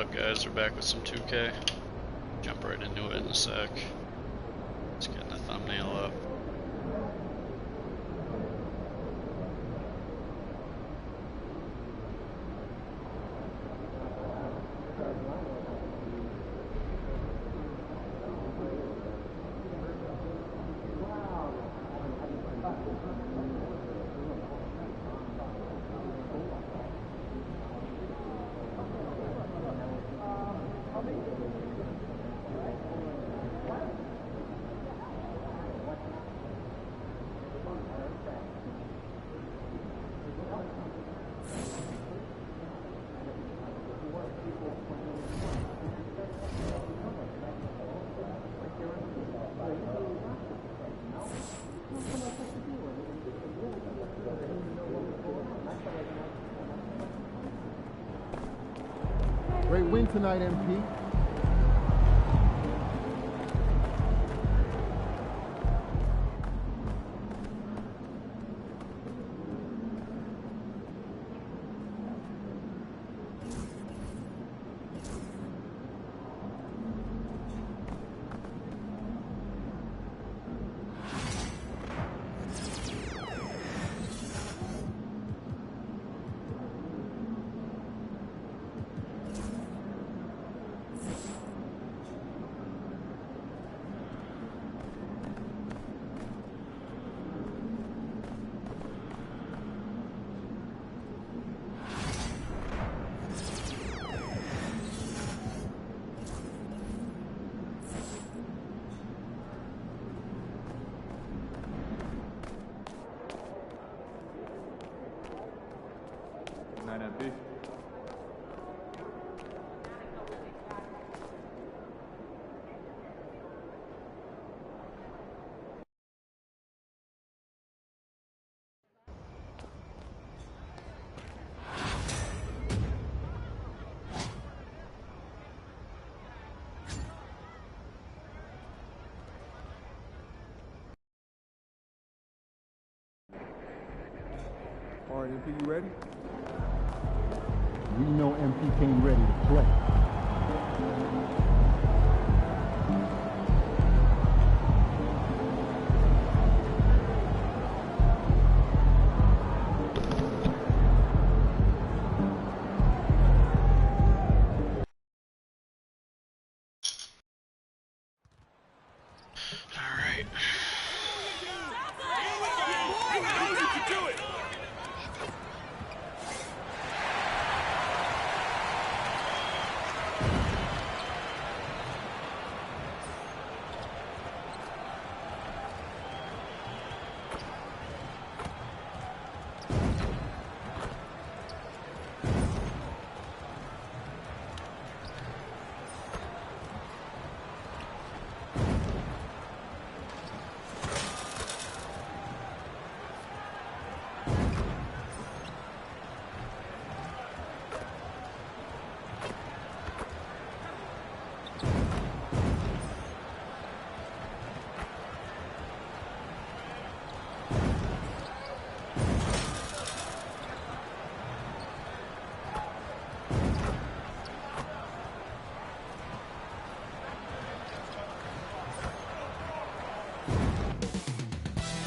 up, guys? We're back with some 2K. Jump right into it in a sec. Just getting the thumbnail up. Great win tonight, MP. MP. All right, MP, you ready? We know MP came ready to play. All right.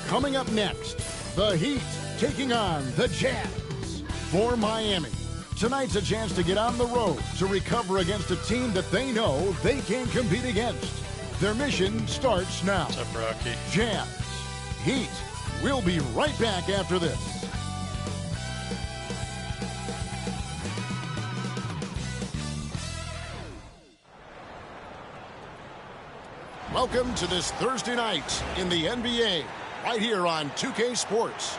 Coming up next, the Heat taking on the Jazz. For Miami, tonight's a chance to get on the road to recover against a team that they know they can compete against. Their mission starts now. What's up, Rocky? Jazz, Heat. We'll be right back after this. Welcome to this Thursday night in the NBA, right here on 2K Sports.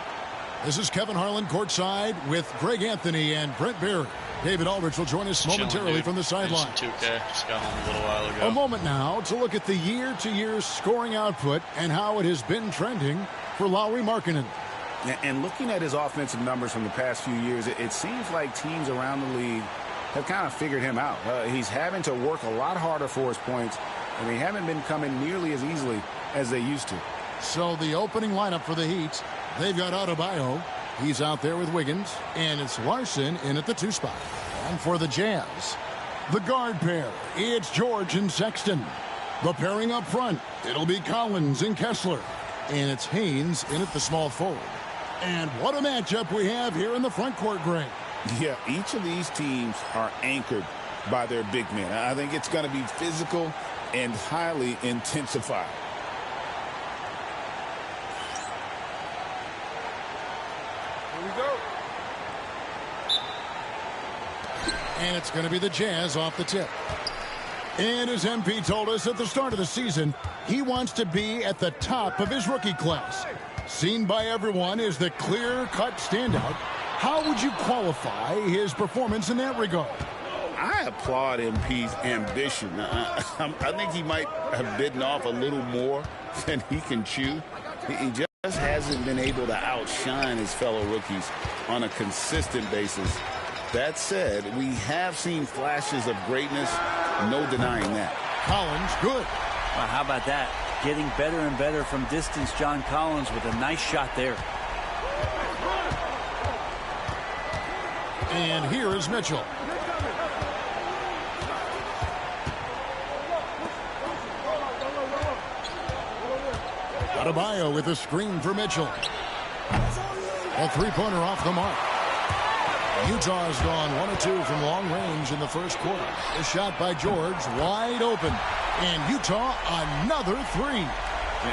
This is Kevin Harlan courtside with Greg Anthony and Brent Barry. David Aldridge will join us momentarily from the sideline. 2K, just got home a little while ago. A moment now to look at the year-to-year scoring output and how it has been trending for Lauri Markkanen. And looking at his offensive numbers from the past few years, it seems like teams around the league have kind of figured him out. He's having to work a lot harder for his points, and they haven't been coming nearly as easily as they used to. So the opening lineup for the Heat, they've got Adebayo. He's out there with Wiggins, and it's Larson in at the 2 spot. And for the Jazz, The guard pair, it's George and Sexton. The pairing up front, it'll be Collins and Kessler. And it's Haynes in at the small forward. And what a matchup we have here in the front court, Greg. Yeah, each of these teams are anchored by their big men. I think it's going to be physical and highly intensified. Here we go. And it's going to be the Jazz off the tip. And as MP told us at the start of the season, he wants to be at the top of his rookie class. Seen by everyone as the clear-cut standout. How would you qualify his performance in that regard? I applaud MP's ambition. I think he might have bitten off a little more than he can chew. He just hasn't been able to outshine his fellow rookies on a consistent basis. That said, we have seen flashes of greatness. No denying that. Collins, good. Well, how about that? Getting better and better from distance, John Collins, with a nice shot there. And here is Mitchell. Adebayo with a screen for Mitchell. A three-pointer off the mark. Utah's gone 1 of 2 from long range in the first quarter. A shot by George, wide open. And Utah, another three.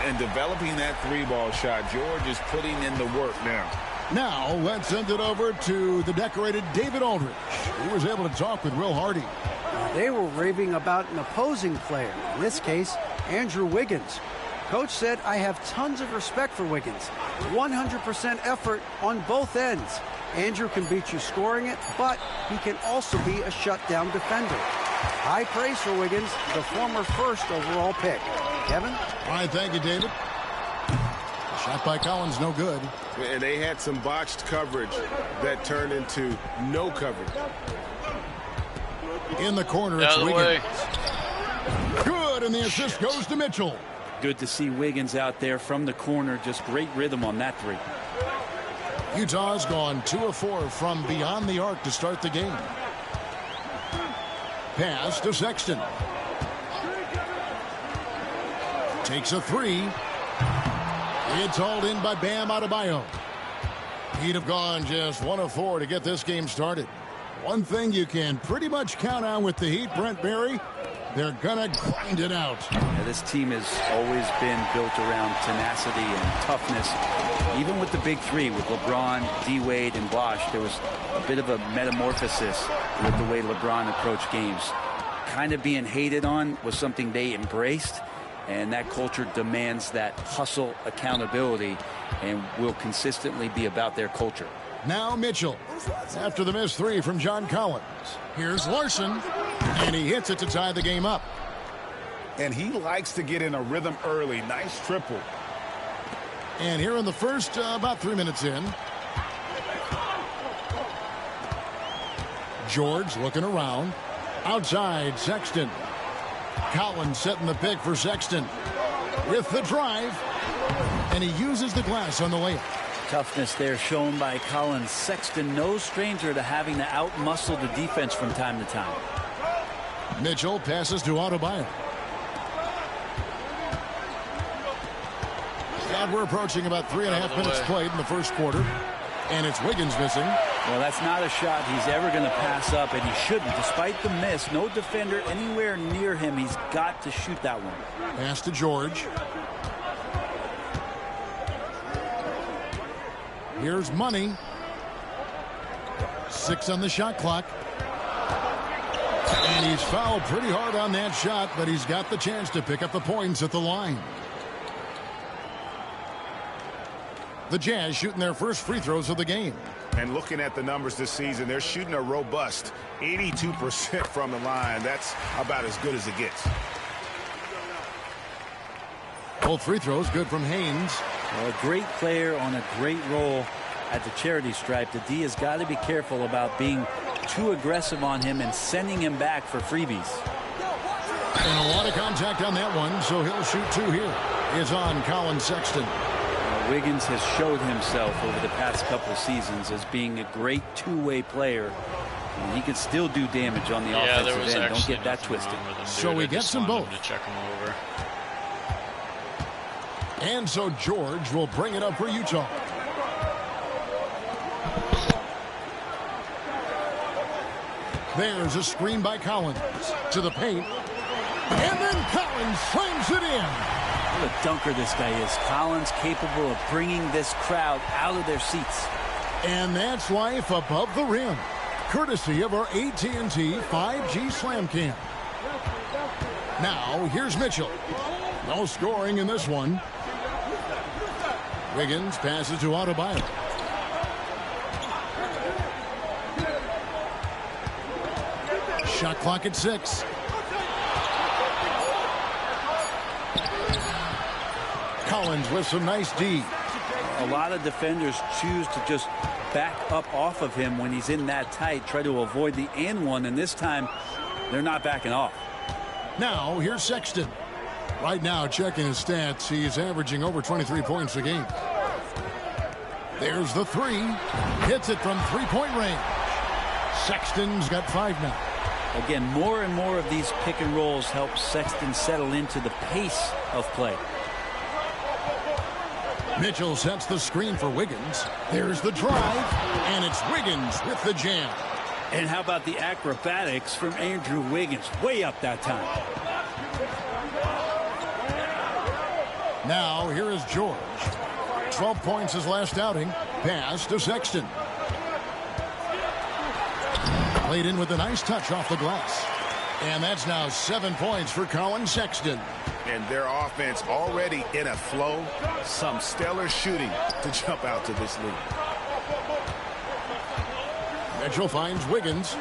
And developing that three-ball shot, George is putting in the work now. Now, let's send it over to the decorated David Aldridge. He was able to talk with Will Hardy. They were raving about an opposing player, in this case, Andrew Wiggins. Coach said, I have tons of respect for Wiggins. 100% effort on both ends. Andrew can beat you scoring it, but he can also be a shutdown defender. High praise for Wiggins, the former first overall pick. Kevin? All right, thank you, David. Shot by Collins, no good. And they had some botched coverage that turned into no coverage. In the corner, it's Wiggins. Good, and the assist goes to Mitchell. Good to see Wiggins out there from the corner. Just great rhythm on that three. Utah's gone 2 of 4 from beyond the arc to start the game. Pass to Sexton. Takes a three. It's hauled in by Bam Adebayo. He'd have gone just 1 of 4 to get this game started. One thing you can pretty much count on with the Heat, Brent Barry, they're gonna grind it out. Yeah, this team has always been built around tenacity and toughness. Even with the big three, with LeBron, D-Wade, and Bosh, there was a bit of a metamorphosis with the way LeBron approached games. Kind of being hated on was something they embraced, and that culture demands that hustle accountability and will consistently be about their culture. Now Mitchell, after the missed three from John Collins. Here's Larson, and he hits it to tie the game up. And he likes to get in a rhythm early. Nice triple. And here in the first, about 3 minutes in. George looking around. Outside, Sexton. Collins setting the pick for Sexton. With the drive. And he uses the glass on the layup. Toughness there shown by Collins. Sexton, no stranger to having to outmuscle the defense from time to time. Mitchell passes to Adebayo. And we're approaching about 3.5 minutes played in the first quarter. And it's Wiggins missing. Well, that's not a shot he's ever going to pass up, and he shouldn't. Despite the miss, no defender anywhere near him. He's got to shoot that one. Pass to George. Here's Money. 6 on the shot clock. And he's fouled pretty hard on that shot, but he's got the chance to pick up the points at the line. The Jazz shooting their first free throws of the game. And looking at the numbers this season, they're shooting a robust 82% from the line. That's about as good as it gets. Both free throws good from Haynes. Well, a great player on a great role at the charity stripe. The D has got to be careful about being too aggressive on him and sending him back for freebies. And a lot of contact on that one, so he'll shoot 2 here. It's on Colin Sexton. Wiggins has showed himself over the past couple of seasons as being a great two-way player. And he can still do damage on the Yeah, there offensive was end. Don't actually get that nothing twisted. wrong with him, So dude. he I gets just them wanted both. to check him over. And so George will bring it up for Utah. There's a screen by Collins to the paint. And then Collins slams it in. What a dunker this guy is. Collins capable of bringing this crowd out of their seats. And that's life above the rim, courtesy of our AT&T 5G Slam Cam. Now, here's Mitchell. No scoring in this one. Wiggins passes to Adebayo. Shot clock at 6. Collins with some nice D. A lot of defenders choose to just back up off of him when he's in that tight, try to avoid the and one, and this time they're not backing off. Now, here's Sexton. Right now, checking his stats, he's averaging over 23 points a game. There's the three. Hits it from three-point range. Sexton's got 5 now. Again, more and more of these pick and rolls help Sexton settle into the pace of play. Mitchell sets the screen for Wiggins. There's the drive, and it's Wiggins with the jam. And how about the acrobatics from Andrew Wiggins? Way up that time. Now, here is George. 12 points his last outing. Pass to Sexton. Played in with a nice touch off the glass. And that's now 7 points for Colin Sexton. And their offense already in a flow. Some stellar shooting to jump out to this lead. Mitchell finds Wiggins.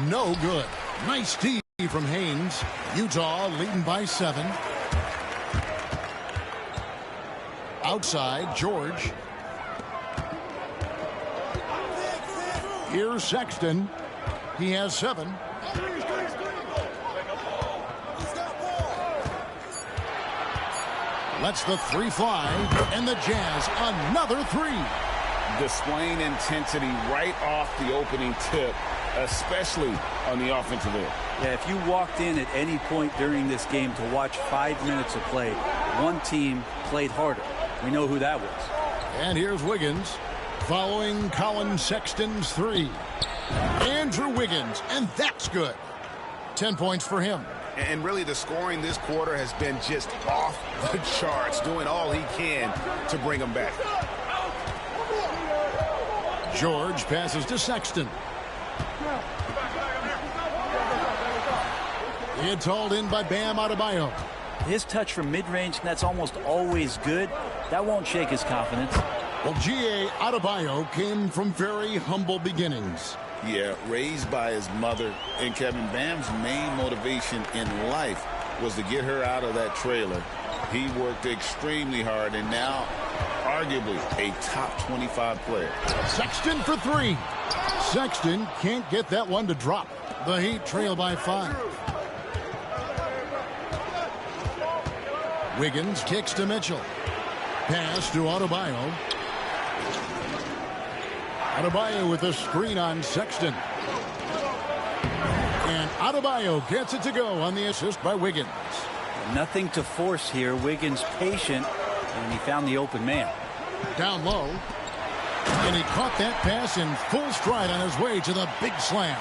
No good. Nice D from Haynes. Utah leading by 7. Outside, George. Here's Sexton. He has 7. Lets the 3 fly, and the Jazz another 3. Displaying intensity right off the opening tip, especially on the offensive end. Yeah, if you walked in at any point during this game to watch 5 minutes of play, one team played harder. We know who that was. And here's Wiggins following Colin Sexton's 3. Andrew Wiggins, and that's good. 10 points for him. And really the scoring this quarter has been just off the charts, doing all he can to bring them back. George passes to Sexton. It's hauled in by Bam Adebayo. His touch from mid-range, that's almost always good. That won't shake his confidence. Well, G.A. Adebayo came from very humble beginnings. Yeah, raised by his mother. And Kevin, Bam's main motivation in life was to get her out of that trailer. He worked extremely hard and now arguably a top 25 player. Sexton for 3. Sexton can't get that one to drop. The Heat trail by 5. Wiggins kicks to Mitchell. Pass to Adebayo. Adebayo with a screen on Sexton. And Adebayo gets it to go on the assist by Wiggins. Nothing to force here. Wiggins patient, and he found the open man. Down low. And he caught that pass in full stride on his way to the big slam.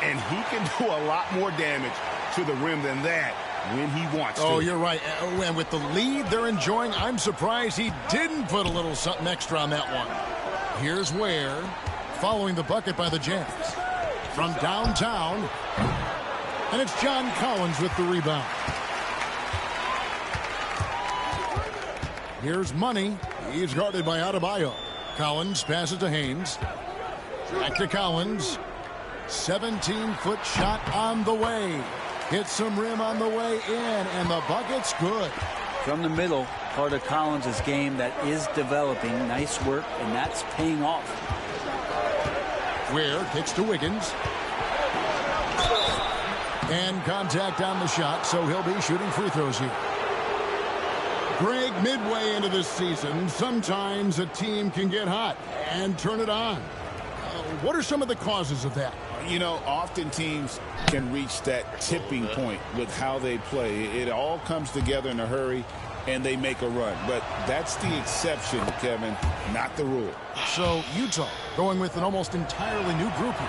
And he can do a lot more damage to the rim than that when he wants to. Oh, you're right. And with the lead they're enjoying, I'm surprised he didn't put a little something extra on that one. Here's Ware following the bucket by the Jazz. From downtown. And it's John Collins with the rebound. Here's Money. He's guarded by Adebayo. Collins passes to Haynes. Back to Collins. 17-foot shot on the way. Hits some rim on the way in, and the bucket's good. From the middle, part of Collins' game that is developing. Nice work, and that's paying off. Ware kicks to Wiggins. And contact on the shot, so he'll be shooting free throws here. Greg, midway into this season, sometimes a team can get hot and turn it on. What are some of the causes of that? You know, often teams can reach that tipping point with how they play. It all comes together in a hurry, and they make a run. But that's the exception, Kevin, not the rule. So Utah going with an almost entirely new group here.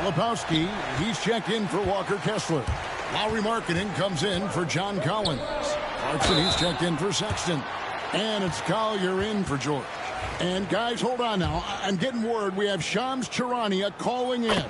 Filipowski, he's checked in for Walker Kessler. Lowry Marketing comes in for John Collins. Clarkson, he's checked in for Sexton. And it's Collier in for George. And guys, hold on now. I'm getting word we have Shams Charania calling in.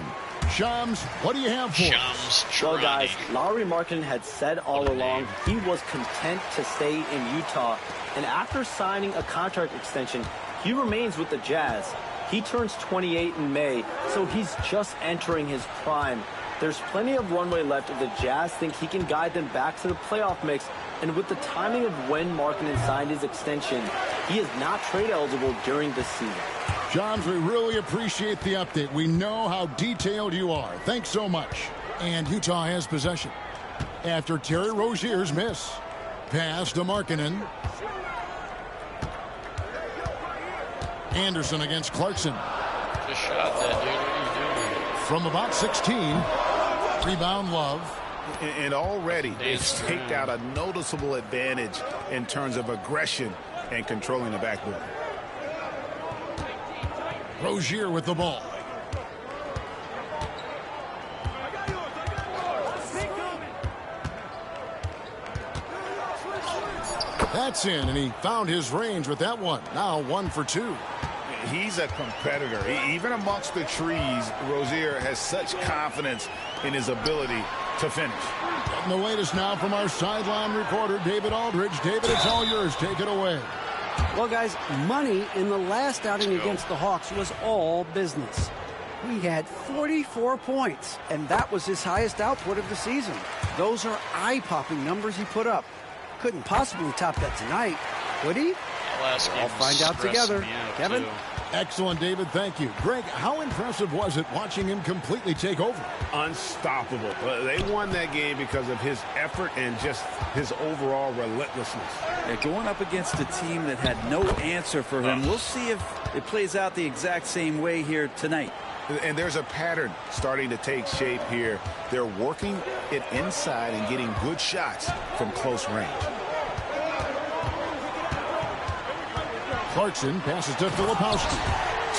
Shams, what do you have for us? Well, guys, Lowry Marketing had said all along he was content to stay in Utah. And after signing a contract extension, he remains with the Jazz. He turns 28 in May, so he's just entering his prime. There's plenty of runway left if the Jazz think he can guide them back to the playoff mix. And with the timing of when Markkanen signed his extension, he is not trade eligible during this season. Shams, we really appreciate the update. We know how detailed you are. Thanks so much. And Utah has possession after Terry Rozier's miss. Pass to Markkanen. Anderson against Clarkson. Just shot that, dude. What are you doing? From about 16. Rebound Love. And already they've staked out a noticeable advantage in terms of aggression and controlling the backboard. Rozier with the ball. That's in, and he found his range with that one. Now 1 for 2. He's a competitor. Even amongst the trees, Rozier has such confidence in his ability to finish. And the latest now from our sideline reporter, David Aldridge. David, it's all yours. Take it away. Well, guys, money in the last outing against the Hawks was all business. He had 44 points, and that was his highest output of the season. Those are eye-popping numbers he put up. Couldn't possibly top that tonight, would he? I'll find out together. Kevin? Too. Excellent, David. Thank you. Greg, how impressive was it watching him completely take over? Unstoppable. They won that game because of his effort and just his overall relentlessness. Yeah, going up against a team that had no answer for him. We'll see if it plays out the exact same way here tonight. And there's a pattern starting to take shape here. They're working it inside and getting good shots from close range. Clarkson passes to Filipowski.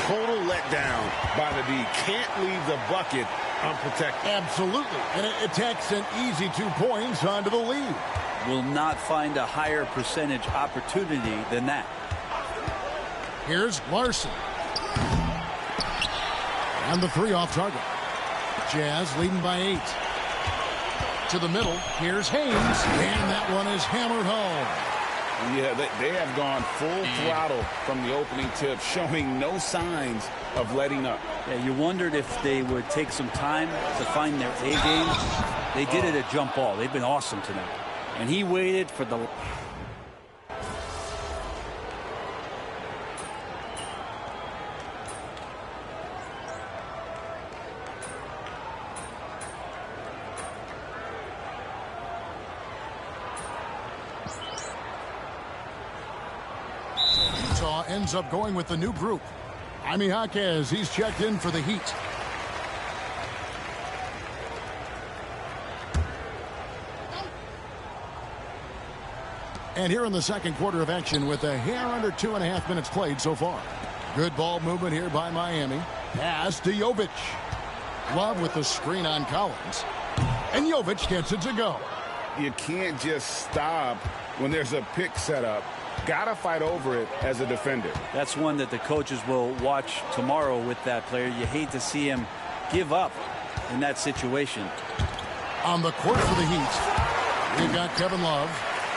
Total letdown by the D. Can't leave the bucket unprotected. Absolutely. And it takes an easy 2 points onto the lead. Will not find a higher percentage opportunity than that. Here's Larson. And the 3 off target. Jazz leading by 8. To the middle. Here's Haynes. And that one is hammered home. Yeah, they have gone full throttle from the opening tip, showing no signs of letting up. Yeah, you wondered if they would take some time to find their A game. They did it at jump ball. They've been awesome tonight. And he waited for the... Utah ends up going with the new group. Jaime Jaquez, he's checked in for the Heat. And here in the second quarter of action with a hair under 2.5 minutes played so far. Good ball movement here by Miami. Pass to Jovic. Love with the screen on Collins. And Jovic gets it to go. You can't just stop when there's a pick set up. Gotta fight over it as a defender. That's one that the coaches will watch tomorrow with that player. You hate to see him give up in that situation. On the court for the Heat, we've got Kevin Love.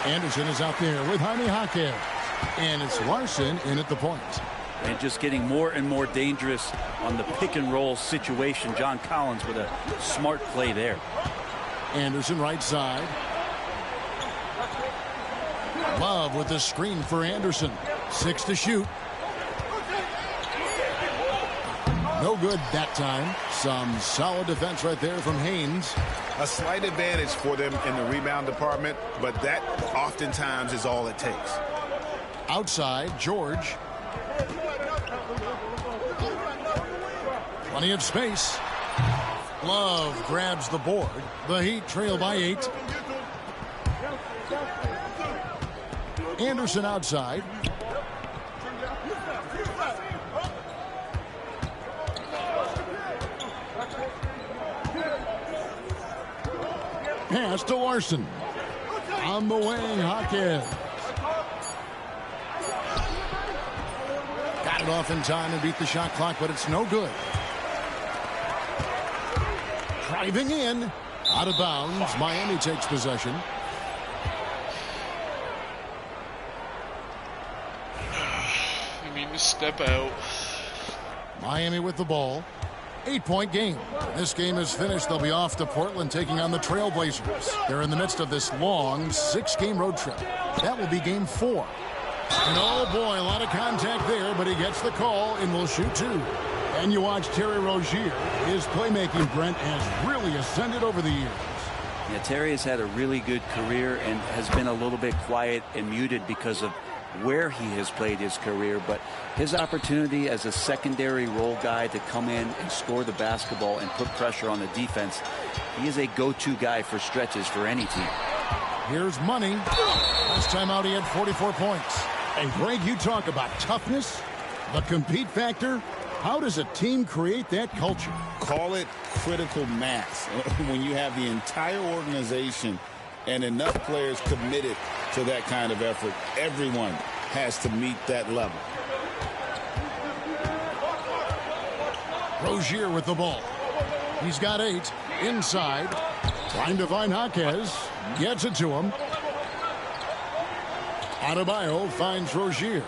Anderson is out there with Jaime Jaquez. And it's Larson in at the point. And just getting more and more dangerous on the pick and roll situation. John Collins with a smart play there. Anderson right side. Love with the screen for Anderson. 6 to shoot. No good that time. Some solid defense right there from Haynes. A slight advantage for them in the rebound department, but that oftentimes is all it takes. Outside, George. Plenty of space. Love grabs the board. The Heat trail by 8. Anderson outside. Pass to Larson. On the wing, Hawkins. Got it off in time and beat the shot clock, but it's no good. Driving in. Out of bounds. Miami takes possession. I mean, just step out. Miami with the ball. 8-point game. This game is finished. They'll be off to Portland taking on the Trailblazers. They're in the midst of this long 6-game road trip. That will be game 4. And oh boy, a lot of contact there, but he gets the call and will shoot 2. And you watch Terry Rozier. His playmaking, Brent, has really ascended over the years. Yeah, Terry has had a really good career and has been a little bit quiet and muted because of where he has played his career, but his opportunity as a secondary role guy to come in and score the basketball and put pressure on the defense, he is a go-to guy for stretches for any team. Here's Money. Last time out he had 44 points. And Greg, you talk about toughness, the compete factor. How does a team create that culture? Call it critical mass. When you have the entire organization and enough players committed to that kind of effort, everyone has to meet that level. Rozier with the ball. He's got 8. Inside. Trying to find Jaquez. Gets it to him. Adebayo finds Rozier.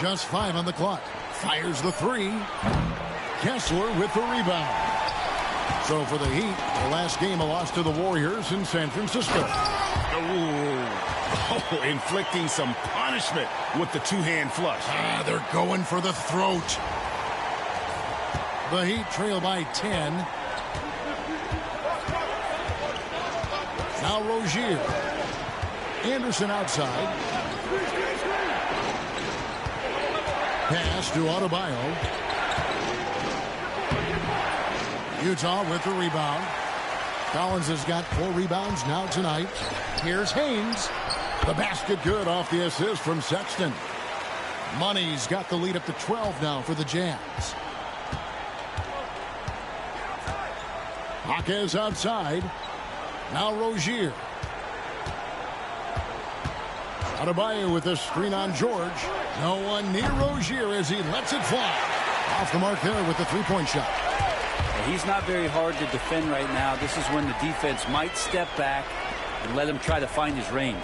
Just 5 on the clock. Fires the 3. Kessler with the rebound. So for the Heat, the last game a loss to the Warriors in San Francisco. Oh, inflicting some punishment with the two-hand flush. They're going for the throat. The Heat trail by 10. Now Rozier. Anderson outside. Pass to Adebayo. Utah with the rebound. Collins has got 4 rebounds now tonight. Here's Haynes. The basket good off the assist from Sexton. Money's got the lead up to 12 now for the Jazz. Jaquez outside. Now Rozier. Adebayo with a screen on George. No one near Rozier as he lets it fly. Off the mark there with the 3-point shot. He's not very hard to defend right now. This is when the defense might step back and let him try to find his range.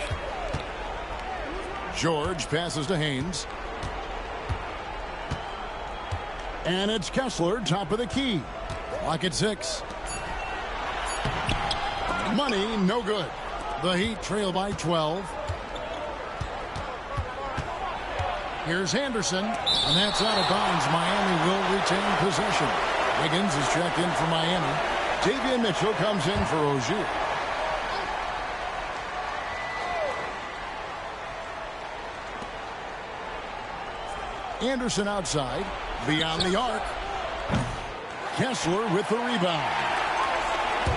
George passes to Haynes. And it's Kessler, top of the key. Clock at 6. Money, no good. The Heat trail by 12. Here's Anderson, and that's out of bounds. Miami will retain possession. Wiggins is checked in for Miami. Davion Mitchell comes in for Rozier. Anderson outside, beyond the arc. Kessler with the rebound.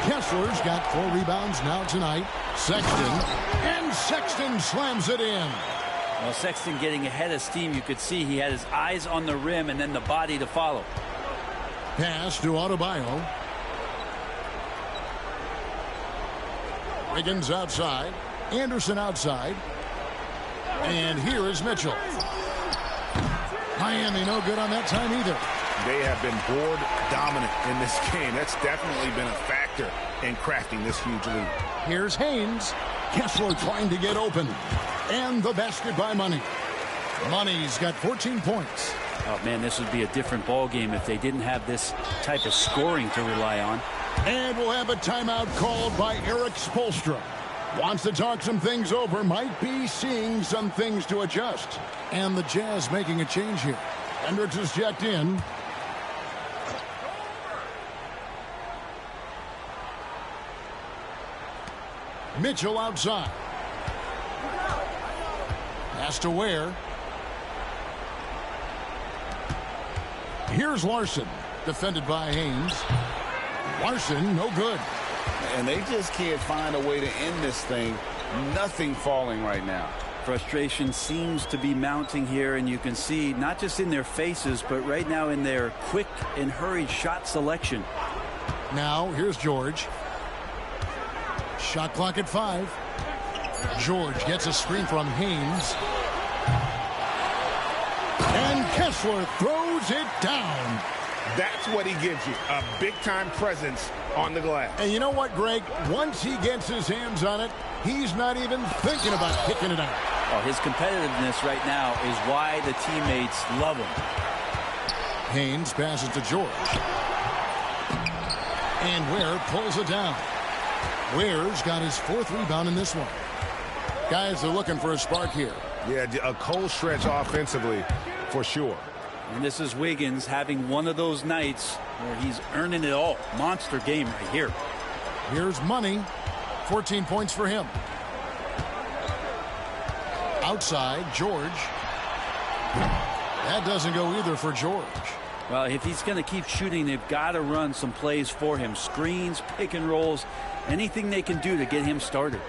Kessler's got 4 rebounds now tonight. Sexton slams it in. Well, Sexton getting ahead of steam. You could see he had his eyes on the rim and then the body to follow. Pass to Adebayo. Wiggins outside. Anderson outside. And here is Mitchell. Miami no good on that time either. They have been board dominant in this game. That's definitely been a factor in crafting this huge lead. Here's Haynes. Kessler trying to get open. And the basket by Money. Money's got 14 points. Oh, man, this would be a different ball game if they didn't have this type of scoring to rely on. And we'll have a timeout called by Eric Spoelstra. Wants to talk some things over. Might be seeing some things to adjust. And the Jazz making a change here. Hendricks is checked in. Mitchell outside. Pass to Ware. Here's Larson, defended by Haynes. Larson, no good. And they just can't find a way to end this thing. Nothing falling right now. Frustration seems to be mounting here, and you can see not just in their faces, but right now in their quick and hurried shot selection. Now, here's George. Shot clock at 5. George gets a screen from Haynes. And Kessler throws it down. That's what he gives you, a big-time presence on the glass. And you know what, Greg? Once he gets his hands on it, he's not even thinking about kicking it out. Oh, his competitiveness right now is why the teammates love him. Haynes passes to George. And Ware pulls it down. Ware's got his 4th rebound in this one. Guys are looking for a spark here. Yeah, a cold stretch offensively for sure. And this is Wiggins having one of those nights where he's earning it all. Monster game right here. Here's Money. 14 points for him. Outside, George. That doesn't go either for George. Well, if he's going to keep shooting, they've got to run some plays for him. Screens, pick and rolls, anything they can do to get him started.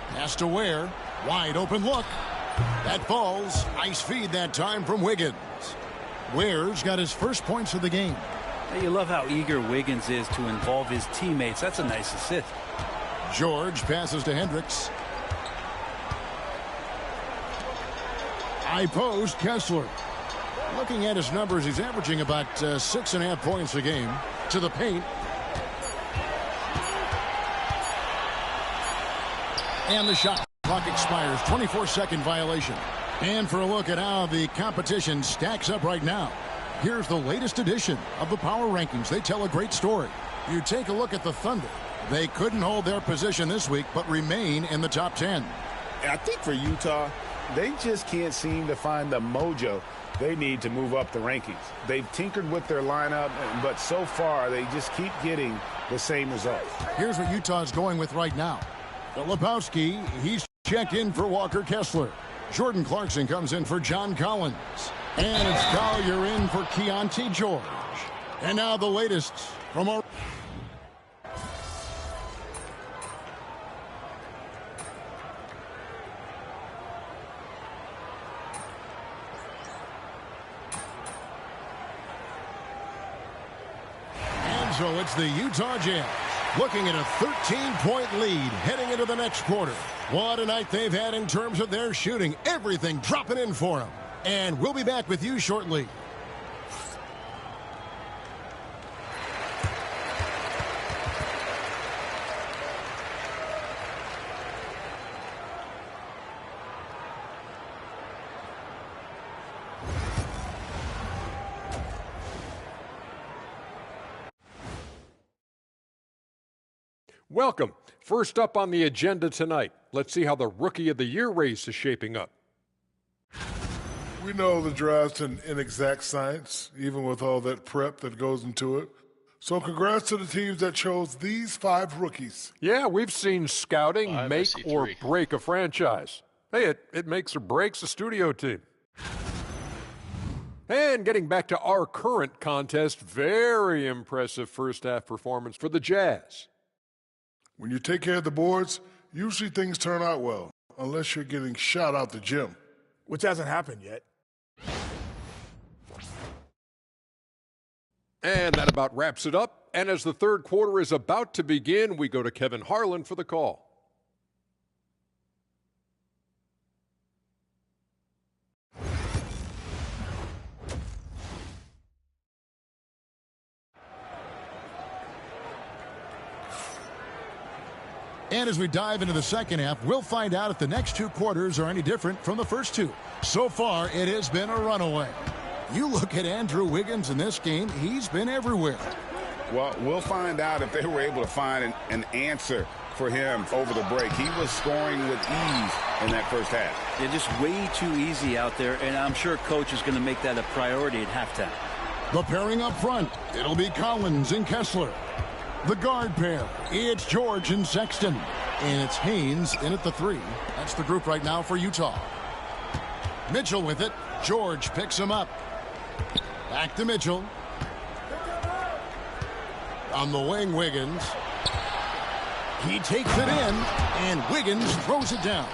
Pass to Ware. Wide open look. That falls. Nice feed that time from Wiggins. Ware's got his first points of the game. Hey, you love how eager Wiggins is to involve his teammates. That's a nice assist. George passes to Hendricks. High post, Kessler. Looking at his numbers, he's averaging about 6.5 points a game. To the paint. And the shot clock expires. 24-second violation. And for a look at how the competition stacks up right now, here's the latest edition of the Power Rankings. They tell a great story. You take a look at the Thunder. They couldn't hold their position this week, but remain in the top 10. I think for Utah, they just can't seem to find the mojo they need to move up the rankings. They've tinkered with their lineup, but so far they just keep getting the same results. Here's what Utah's going with right now. Filipowski, he's checked in for Walker Kessler. Jordan Clarkson comes in for John Collins. And it's Collier in for Keontae George. And now the latest from our... And so it's the Utah Jazz looking at a 13-point lead heading into the next quarter. What a night they've had in terms of their shooting. Everything dropping in for them. And we'll be back with you shortly. Welcome. First up on the agenda tonight, let's see how the Rookie of the Year race is shaping up. We know the draft's an inexact science, even with all that prep that goes into it. So congrats to the teams that chose these 5 rookies. Yeah, we've seen scouting make or break a franchise. Hey, it makes or breaks a studio team. And getting back to our current contest, very impressive first half performance for the Jazz. When you take care of the boards, usually things turn out well, unless you're getting shot out the gym. Which hasn't happened yet. And that about wraps it up. And as the third quarter is about to begin, we go to Kevin Harlan for the call. And as we dive into the second half, we'll find out if the next 2 quarters are any different from the first 2. So far, it has been a runaway. You look at Andrew Wiggins in this game, he's been everywhere. Well, we'll find out if they were able to find an answer for him over the break. He was scoring with ease in that first half. They're just way too easy out there, and I'm sure Coach is going to make that a priority at halftime. The pairing up front, it'll be Collins and Kessler. The guard pair, it's George and Sexton. And it's Haynes in at the 3. That's the group right now for Utah. Mitchell with it. George picks him up. Back to Mitchell. On the wing, Wiggins. He takes it in, and Wiggins throws it down.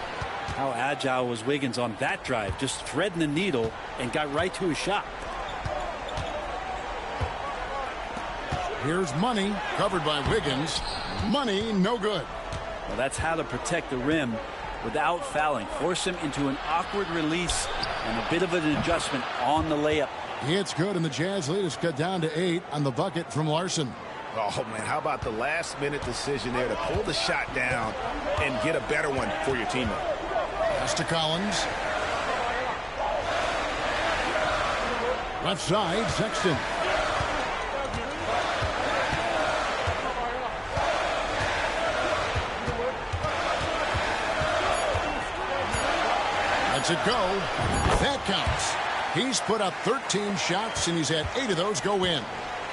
How agile was Wiggins on that drive? Just threading the needle and got right to his shot. Here's Money, covered by Wiggins. Money, no good. Well, that's how to protect the rim without fouling. Force him into an awkward release and a bit of an adjustment on the layup. It's good, and the Jazz lead is cut down to 8 on the bucket from Larson. Oh, man, how about the last-minute decision there to pull the shot down and get a better one for your teammate? Pass to Collins. Left side, Sexton. Lets it go. That counts. He's put up 13 shots, and he's had 8 of those go in.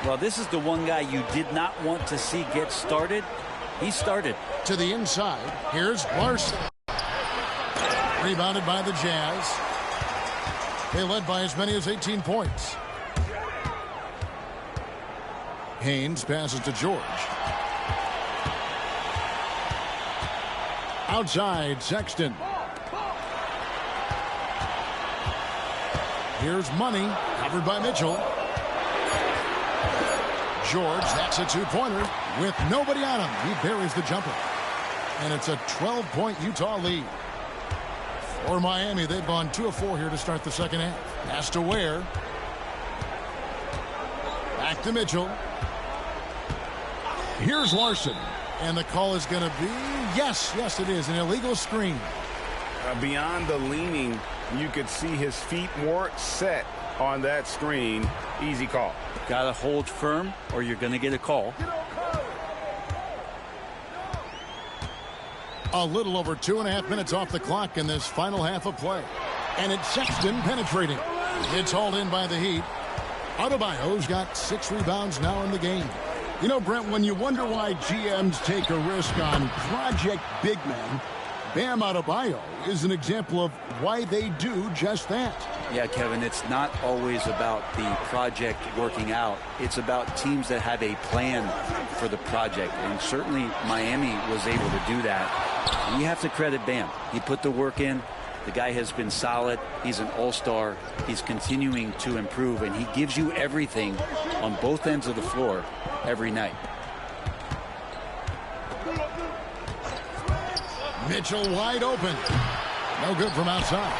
Well, this is the one guy you did not want to see get started. He started. To the inside. Here's Larson. Rebounded by the Jazz. They led by as many as 18 points. Haynes passes to George. Outside, Sexton. Here's Money, covered by Mitchell. George, that's a two-pointer with nobody on him. He buries the jumper. And it's a 12-point Utah lead. For Miami, they've gone 2 of 4 here to start the second half. Pass to Ware. Back to Mitchell. Here's Larson. And the call is going to be, yes, it is, an illegal screen. Beyond the leaning, you could see his feet weren't set on that screen. Easy call. Got to hold firm or you're going to get a call. A little over 2.5 minutes off the clock in this final half of play. And it's Sexton penetrating. It's hauled in by the Heat. Adebayo's got 6 rebounds now in the game. You know, Brent, when you wonder why GMs take a risk on project big men, Bam Adebayo is an example of why they do just that. Yeah, Kevin, it's not always about the project working out. It's about teams that have a plan for the project. And certainly Miami was able to do that. And you have to credit Bam. He put the work in. The guy has been solid. He's an all-star. He's continuing to improve, and he gives you everything on both ends of the floor every night. Mitchell wide open. No good from outside.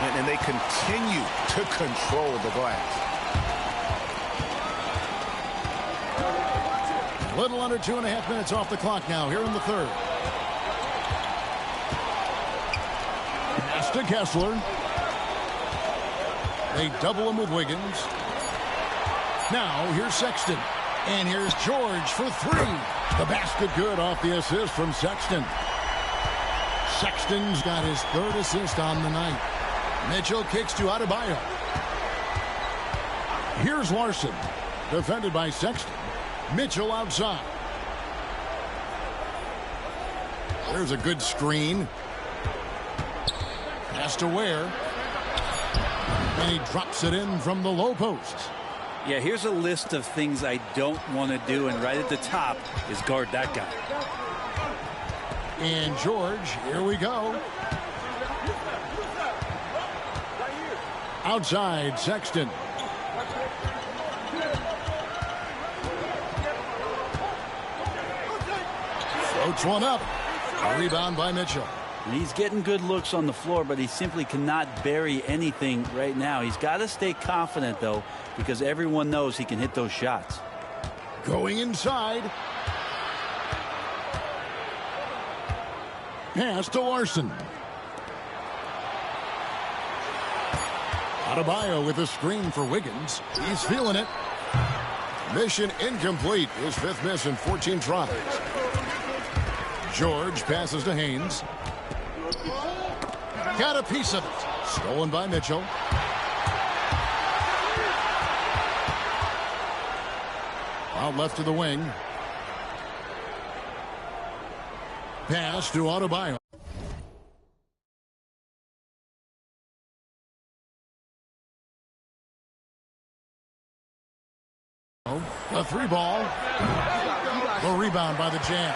And they continue to control the glass. A little under 2.5 minutes off the clock now here in the third. Pass to Kessler. They double him with Wiggins. Now here's Sexton. And here's George for 3. The basket good off the assist from Sexton. Sexton's got his 3rd assist on the night. Mitchell kicks to Adebayo. Here's Larson. Defended by Sexton. Mitchell outside. There's a good screen. Pass to Ware. And he drops it in from the low post. Yeah, here's a list of things I don't want to do, and right at the top is guard that guy. And George, here we go. Outside, Sexton. Floats one up. A rebound by Mitchell. And he's getting good looks on the floor, but he simply cannot bury anything right now. He's got to stay confident, though, because everyone knows he can hit those shots. Going inside. Pass to Larson. Adebayo with a screen for Wiggins. He's feeling it. Mission incomplete. His 5th miss in 14 tries. George passes to Haynes. Got a piece of it. Stolen by Mitchell. Out left to the wing. Pass to Adebayo. 3 ball. The rebound by the Jazz.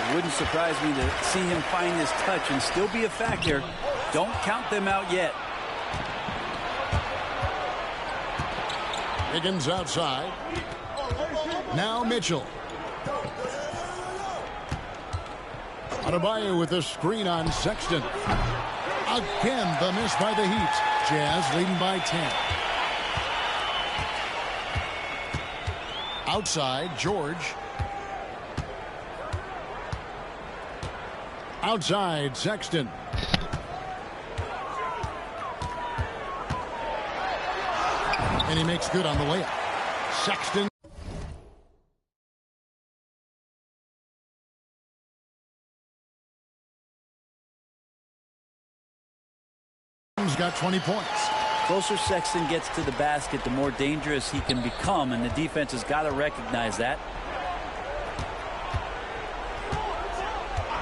It wouldn't surprise me to see him find his touch and still be a factor. Don't count them out yet. Higgins outside. Now Mitchell. Adebayo with a screen on Sexton. Again, the miss by the Heat. Jazz leading by 10. Outside, George. Outside, Sexton. And he makes good on the layup. Sexton. Got 20 points. Closer Sexton gets to the basket, the more dangerous he can become, and the defense has got to recognize that.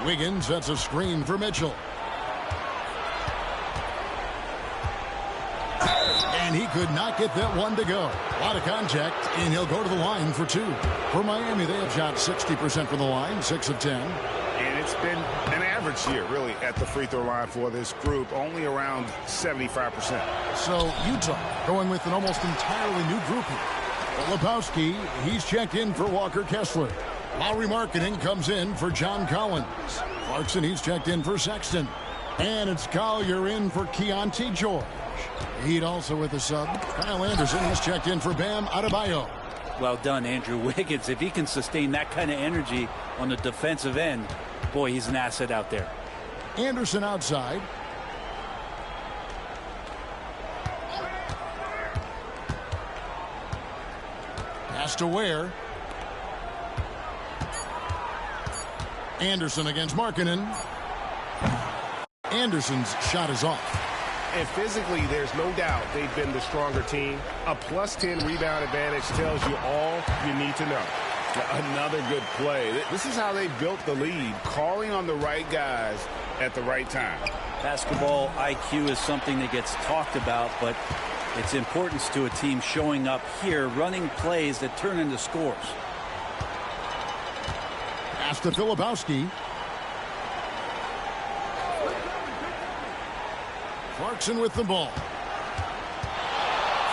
Wiggins sets a screen for Mitchell. And he could not get that one to go. A lot of contact, and he'll go to the line for 2. For Miami, they have shot 60% from the line, 6 of 10. And it's been an average year, really, at the free throw line for this group, only around 75%. So Utah going with an almost entirely new group here. Lebowski, he's checked in for Walker Kessler. Lowry Marketing comes in for John Collins. Clarkson, he's checked in for Sexton. And it's Collier in for Keontae George. Heat also with a sub. Kyle Anderson, he's checked in for Bam Adebayo. Well done, Andrew Wiggins. If he can sustain that kind of energy on the defensive end, boy, he's an asset out there. Anderson outside. Pass to Ware. Anderson against Markkanen. Anderson's shot is off. And physically, there's no doubt they've been the stronger team. A +10 rebound advantage tells you all you need to know. Another good play. This is how they built the lead, calling on the right guys at the right time. Basketball IQ is something that gets talked about, but its importance to a team showing up here, running plays that turn into scores. Pass to Filipowski. Clarkson with the ball.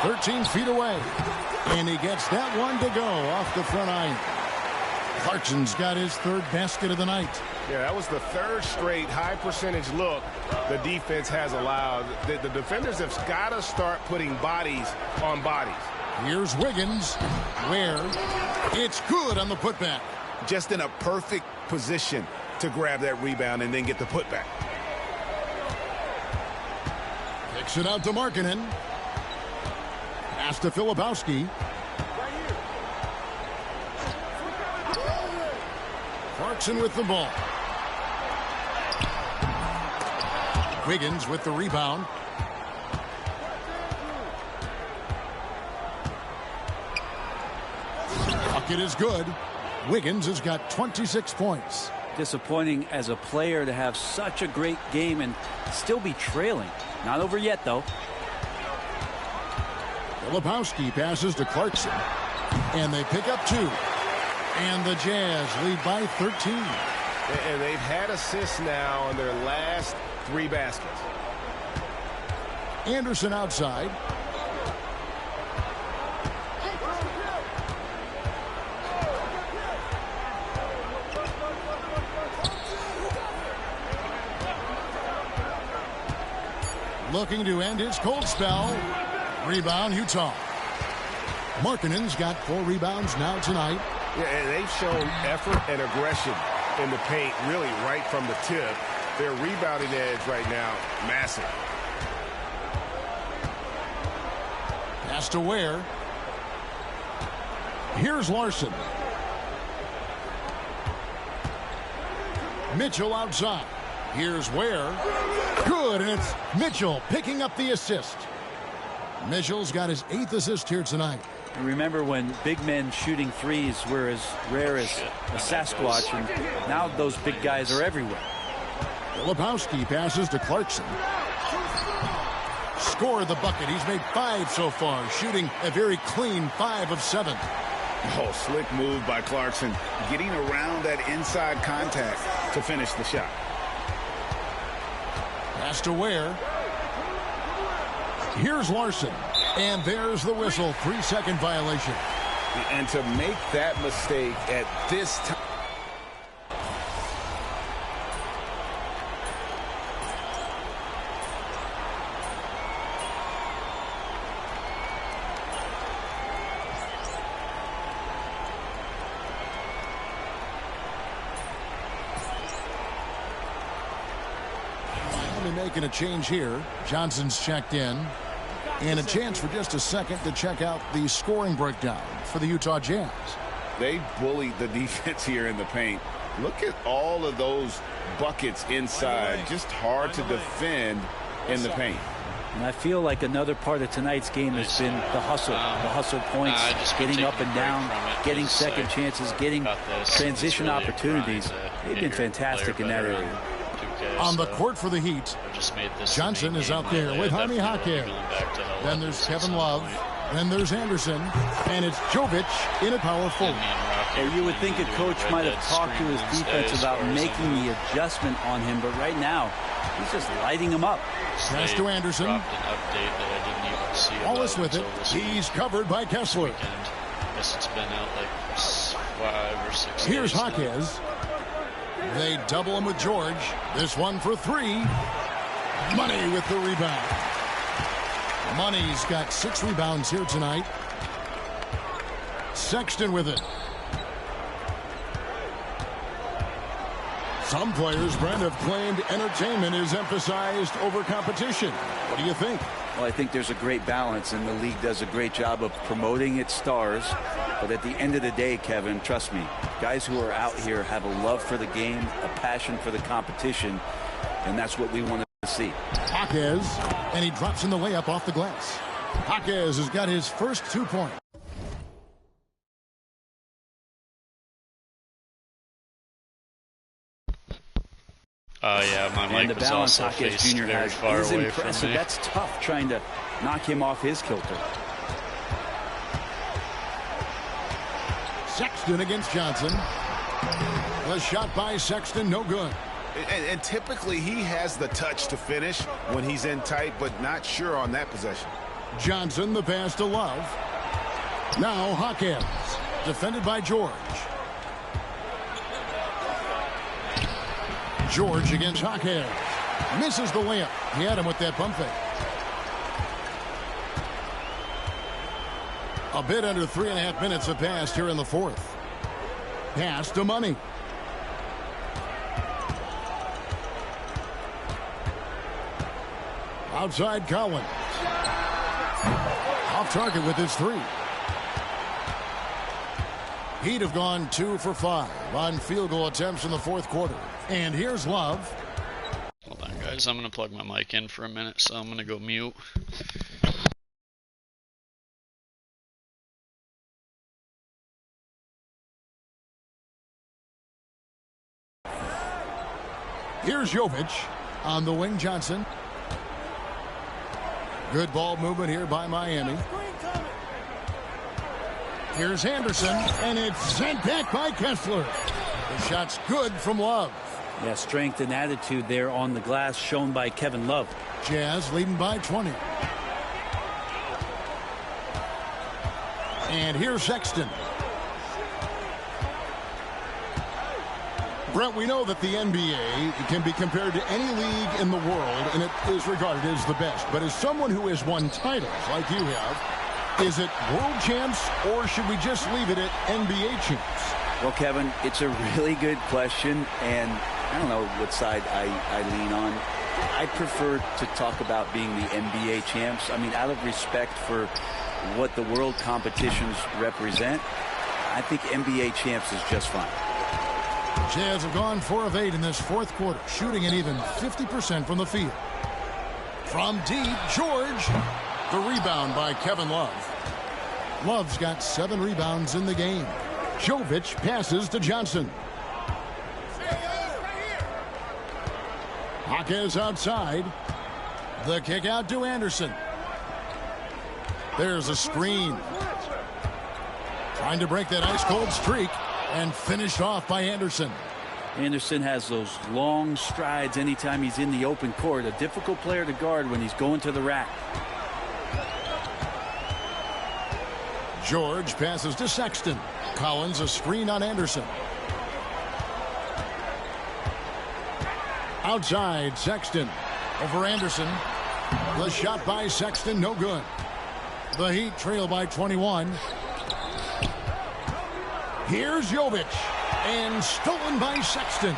13 feet away. And he gets that one to go off the front iron. Clarkson's got his 3rd basket of the night. Yeah, that was the 3rd straight high percentage look the defense has allowed. The defenders have got to start putting bodies on bodies. Here's Wiggins. Where it's good on the putback. Just in a perfect position to grab that rebound and then get the putback. Kicks it out to Markkanen. Pass to Filipowski. Clarkson with the ball. Wiggins with the rebound. Bucket is good. Wiggins has got 26 points. Disappointing as a player to have such a great game and still be trailing. Not over yet, though. Filipowski passes to Clarkson. And they pick up 2. And the Jazz lead by 13. And they've had assists now on their last 3 baskets. Anderson outside. Looking to end his cold spell. Rebound, Utah. Markkanen's got 4 rebounds now tonight. Yeah, and they've shown effort and aggression in the paint, really right from the tip. Their rebounding edge right now, massive. Pass to Ware. Here's Larson. Mitchell outside. Here's Ware. Good, and it's Mitchell picking up the assist. Mitchell's got his 8th assist here tonight. And remember when big men shooting threes were as rare as a Sasquatch, and now those big guys are everywhere. Filipowski passes to Clarkson. Scored the bucket. He's made 5 so far, shooting a very clean 5 of 7. Oh, slick move by Clarkson, getting around that inside contact to finish the shot. Pass to Ware. Here's Larson. And there's the whistle. 3-second violation. And to make that mistake at this time. Making a change here. Johnson's checked in. And a chance for just a second to check out the scoring breakdown for the Utah Jazz. They bullied the defense here in the paint. Look at all of those buckets inside. Just hard to defend in the paint. And I feel like another part of tonight's game has been the hustle points, getting up and down, getting second chances, getting transition opportunities. They've been fantastic in that area. On the court for the Heat, Johnson is out there with Jaime Jaquez. Then there's Kevin Love. Then there's Anderson. And it's Jovic in a power forward. Well, you would think a coach might have talked to his defense about making the adjustment on him, but right now, he's just lighting him up. Pass to Anderson. Wallace with it. He's covered by Kessler. Guess it's been out like 5 or 6 Here's days Jaquez. They double him with George. This one for 3. Money with the rebound. Money's got 6 rebounds here tonight. Sexton with it. Some players, Brent, have claimed entertainment is emphasized over competition. What do you think? Well, I think there's a great balance, and the league does a great job of promoting its stars. But at the end of the day, Kevin, trust me, guys who are out here have a love for the game, a passion for the competition, and that's what we want to see. Jaquez, and he drops in the layup off the glass. Jaquez has got his first 2 points. Yeah, my mic was also faced very far away from me. That's tough trying to knock him off his kilter. Sexton against Johnson. The shot by Sexton, no good. And typically he has the touch to finish when he's in tight, but not sure on that possession. Johnson, the pass to Love. Now Jaquez, defended by George. George against Jaquez. Misses the layup. He had him with that pump fake. A bit under 3.5 minutes have passed here in the fourth. Pass to Money. Outside Collins. Off target with his 3. Heat have gone 2 for 5 on field goal attempts in the fourth quarter. And here's Love. Hold on, guys. I'm going to plug my mic in for a minute, so I'm going to go mute. Here's Jovic on the wing. Johnson. Good ball movement here by Miami. Here's Anderson, and it's sent back by Kessler. The shot's good from Love. Yeah, strength and attitude there on the glass shown by Kevin Love. Jazz leading by 20. And here's Sexton. Brent, we know that the NBA can be compared to any league in the world, and it is regarded as the best. But as someone who has won titles like you have, is it world champs, or should we just leave it at NBA champs? Well, Kevin, it's a really good question, and I don't know what side I lean on. I prefer to talk about being the NBA champs. I mean, out of respect for what the world competitions represent, I think NBA champs is just fine. Jazz have gone 4 of 8 in this fourth quarter, shooting an even 50% from the field. From deep, George. The rebound by Kevin Love. Love's got 7 rebounds in the game. Jovic passes to Johnson. Jaquez outside. The kick out to Anderson. There's a screen. Trying to break that ice-cold streak and finished off by Anderson. Anderson has those long strides anytime he's in the open court. A difficult player to guard when he's going to the rack. George passes to Sexton. Collins a screen on Anderson. Outside, Sexton. Over Anderson. The shot by Sexton, no good. The Heat trail by 21. Here's Jovic. And stolen by Sexton.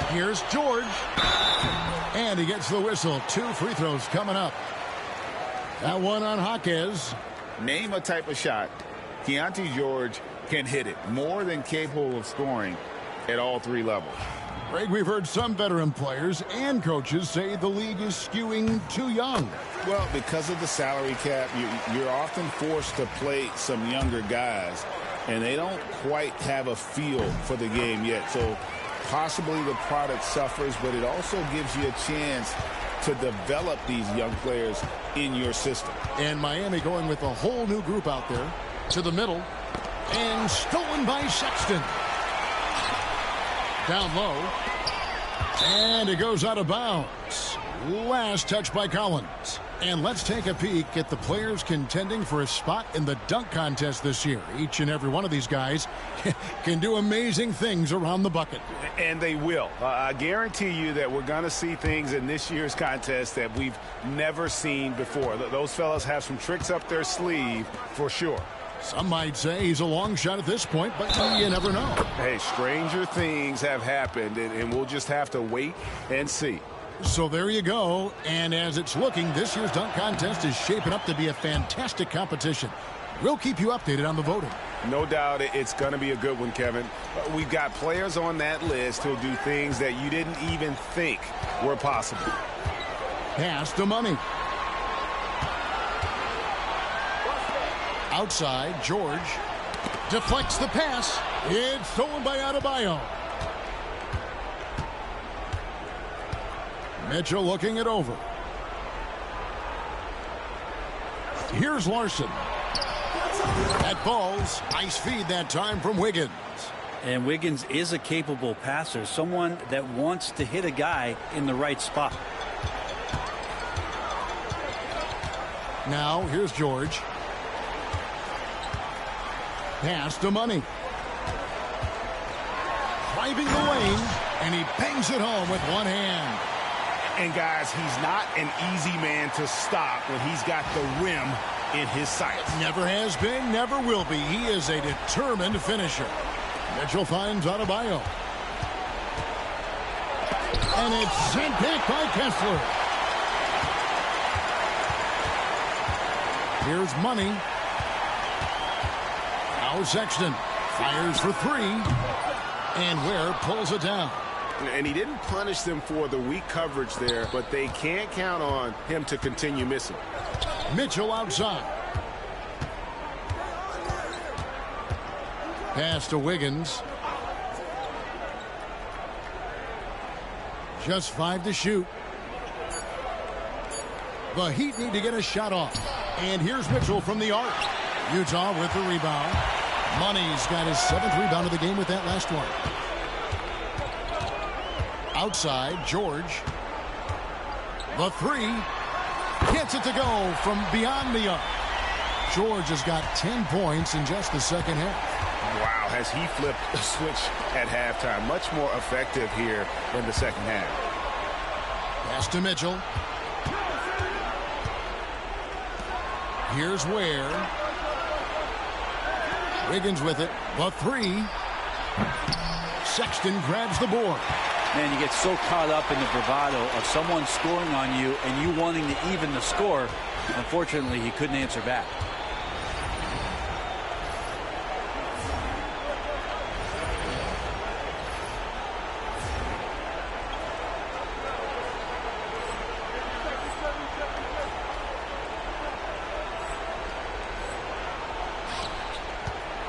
Here's George. And he gets the whistle. 2 free throws coming up. That one on Jaquez. Name a type of shot Keontae George can hit it. More than capable of scoring at all 3 levels. Greg, we've heard some veteran players and coaches say the league is skewing too young. Well, because of the salary cap, you're often forced to play some younger guys, and they don't quite have a feel for the game yet. So possibly the product suffers, but it also gives you a chance to develop these young players in your system. And Miami going with a whole new group out there to the middle. And stolen by Sexton. Down low. And it goes out of bounds. Last touch by Collins. And let's take a peek at the players contending for a spot in the dunk contest this year. Each and every one of these guys can do amazing things around the bucket. And they will. I guarantee you that we're going to see things in this year's contest that we've never seen before. Those fellas have some tricks up their sleeve for sure. Some might say he's a long shot at this point, but you never know. Hey, stranger things have happened, and we'll just have to wait and see. So there you go. And as it's looking, this year's dunk contest is shaping up to be a fantastic competition. We'll keep you updated on the voting. No doubt it's going to be a good one, Kevin. We've got players on that list who'll do things that you didn't even think were possible. Pass to Money. Outside, George deflects the pass. It's stolen by Adebayo. Mitchell looking it over. Here's Larson. That falls. Nice feed that time from Wiggins. And Wiggins is a capable passer, someone that wants to hit a guy in the right spot. Now, here's George. Pass to Money. Driving the lane, and he bangs it home with one hand. And, guys, he's not an easy man to stop when he's got the rim in his sights. Never has been, never will be. He is a determined finisher. Mitchell finds Adebayo. And it's sent back by Kessler. Here's Money. Now Sexton fires for 3. And Ware pulls it down. And he didn't punish them for the weak coverage there, but they can't count on him to continue missing. Mitchell outside. Pass to Wiggins. Just 5 to shoot. The Heat need to get a shot off. And here's Mitchell from the arc. Utah with the rebound. Money's got his 7th rebound of the game with that last one. Outside, George. The 3. Gets it to go from beyond the arc. George has got 10 points in just the second half. Wow, has he flipped the switch at halftime. Much more effective here in the second half. Pass to Mitchell. Here's Ware. Wiggins with it. The 3. Sexton grabs the board. Man, you get so caught up in the bravado of someone scoring on you and you wanting to even the score. Unfortunately, he couldn't answer back.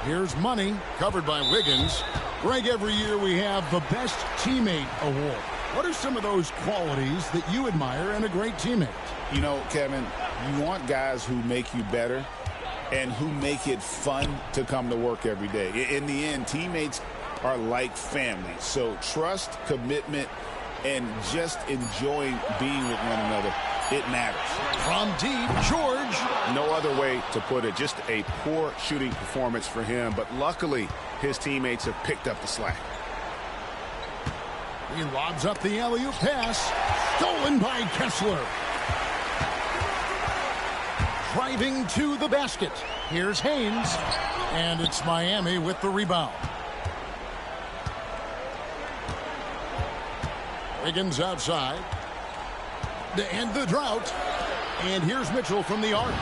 Here's Money, covered by Wiggins. Greg, every year we have the Best Teammate Award. What are some of those qualities that you admire in a great teammate? You know, Kevin, you want guys who make you better, and who make it fun to come to work every day. In the end, teammates are like family. So trust, commitment, and just enjoying being with one another, it matters. From deep, George. No other way to put it. Just a poor shooting performance for him, but luckily his teammates have picked up the slack. He lobs up the alley-oop pass. Stolen by Kessler. Driving to the basket. Here's Haynes. And it's Miami with the rebound. Wiggins outside to end the drought. And here's Mitchell from the arc.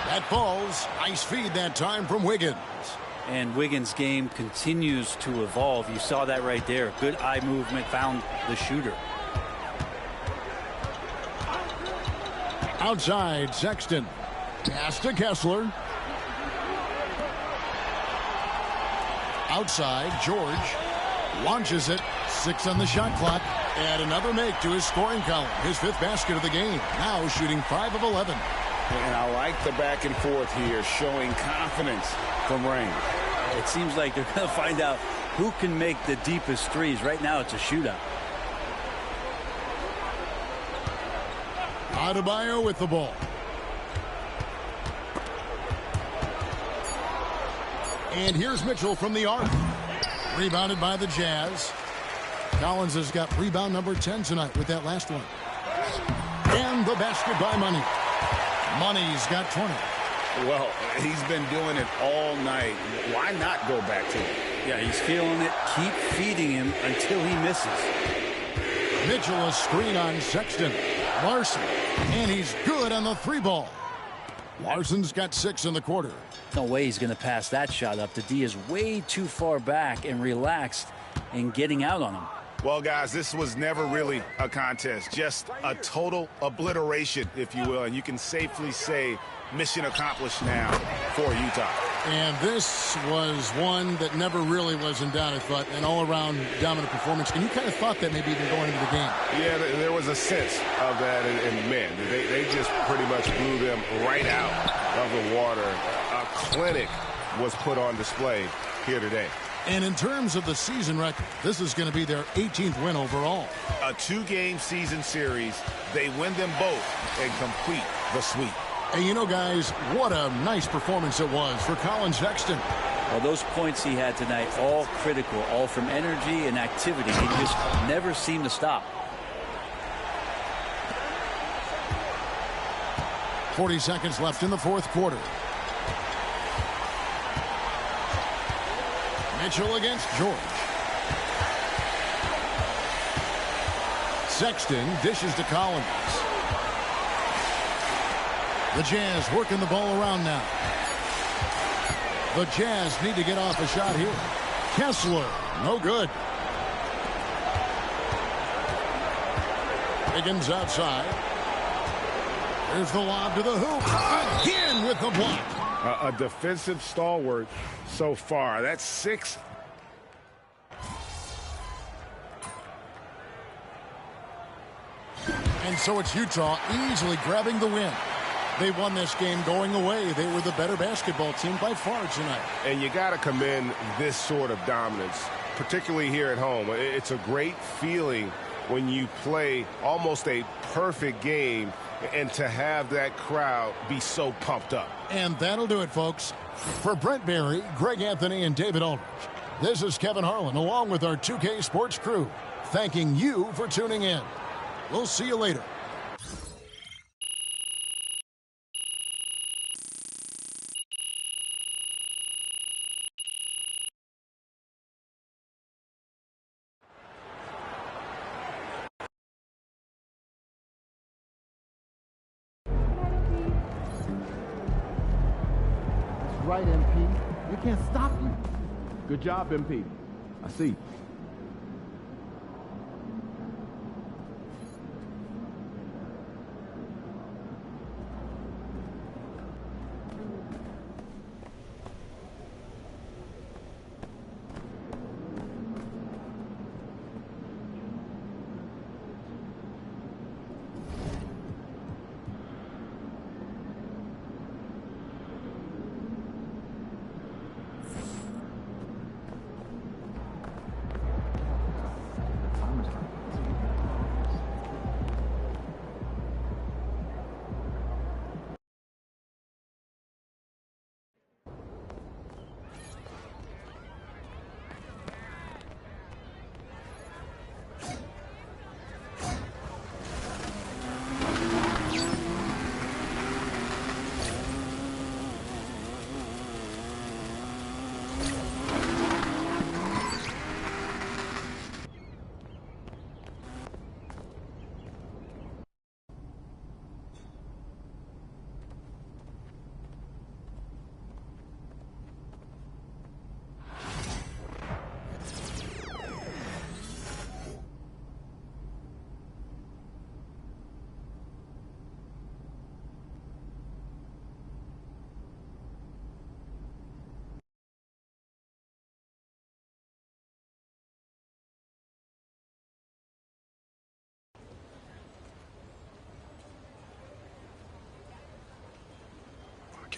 That falls. Nice feed that time from Wiggins. And Wiggins' game continues to evolve. You saw that right there. Good eye movement, found the shooter. Outside, Sexton. Pass to Kessler. Outside, George launches it. 6 on the shot clock. And another make to his scoring column. His 5th basket of the game. Now shooting 5 of 11. And I like the back and forth here, showing confidence from Rain. It seems like they're going to find out who can make the deepest threes. Right now, it's a shootout. Adebayo with the ball. And here's Mitchell from the arc. Rebounded by the Jazz. Collins has got rebound number 10 tonight with that last one. And the basket by Money. Money's got 20. Well, he's been doing it all night. Why not go back to it? Yeah, he's feeling it. Keep feeding him until he misses. Mitchell a screen on Sexton. Larson. And he's good on the 3-ball. Larson's got 6 in the quarter. No way he's going to pass that shot up. The D is way too far back and relaxed in getting out on him. Well, guys, this was never really a contest. Just a total obliteration, if you will. And you can safely say mission accomplished now for Utah. And this was one that never really was in doubt, I thought, an all-around dominant performance. And you kind of thought that maybe even going into the game. Yeah, there was a sense of that, and man, they just pretty much blew them right out of the water. A clinic was put on display here today. And in terms of the season record, this is going to be their 18th win overall. A 2-game season series. They win them both and complete the sweep. And you know, guys, what a nice performance it was for Colin Sexton. Well, those points he had tonight, all critical, all from energy and activity. He just never seemed to stop. 40 seconds left in the 4th quarter. Mitchell against George. Sexton dishes to Collins. The Jazz working the ball around now. The Jazz need to get off a shot here. Kessler, no good. Wiggins outside. There's the lob to the hoop. Again with the block. A defensive stalwart so far. That's 6. And so it's Utah easily grabbing the win. They won this game going away. They were the better basketball team by far tonight. And you got to commend this sort of dominance, particularly here at home. It's a great feeling when you play almost a perfect game and to have that crowd be so pumped up. And that'll do it, folks. For Brent Barry, Greg Anthony, and David Aldridge, this is Kevin Harlan along with our 2K Sports crew, thanking you for tuning in. We'll see you later. Right, MP. They can't stop you. Good job, MP. I see.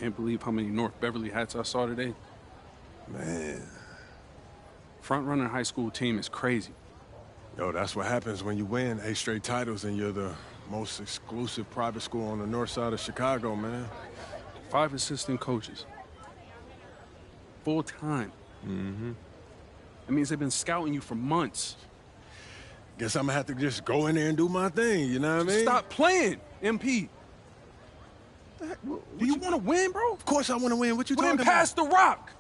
Can't believe how many North Beverly hats I saw today. Man. Front-runner high school team is crazy. Yo, that's what happens when you win 8 straight titles and you're the most exclusive private school on the north side of Chicago, man. 5 assistant coaches. Full time. Mm-hmm. That means they've been scouting you for months. Guess I'm gonna have to just go in there and do my thing, you know what I mean? Stop playing, MP. Do you want to win, bro? Of course I want to win. What you talking about? Then pass the rock.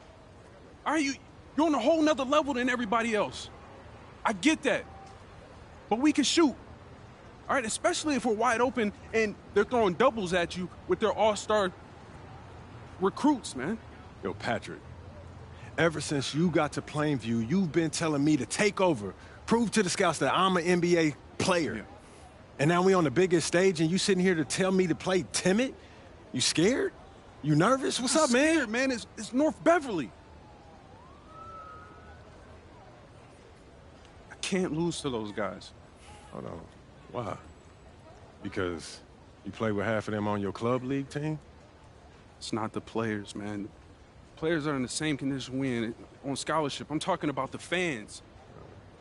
All right, you're on a whole nother level than everybody else. I get that. But we can shoot. All right, especially if we're wide open and they're throwing doubles at you with their all-star recruits, man. Yo, Patrick, ever since you got to Plainview, you've been telling me to take over, prove to the scouts that I'm an NBA player. Yeah. And now we on the biggest stage and you sitting here to tell me to play timid? You scared? You nervous? What's up, man? Scared, man. It's North Beverly. I can't lose to those guys. Hold on. Why? Because you play with half of them on your club league team? It's not the players, man. Players are in the same condition we in on scholarship. I'm talking about the fans.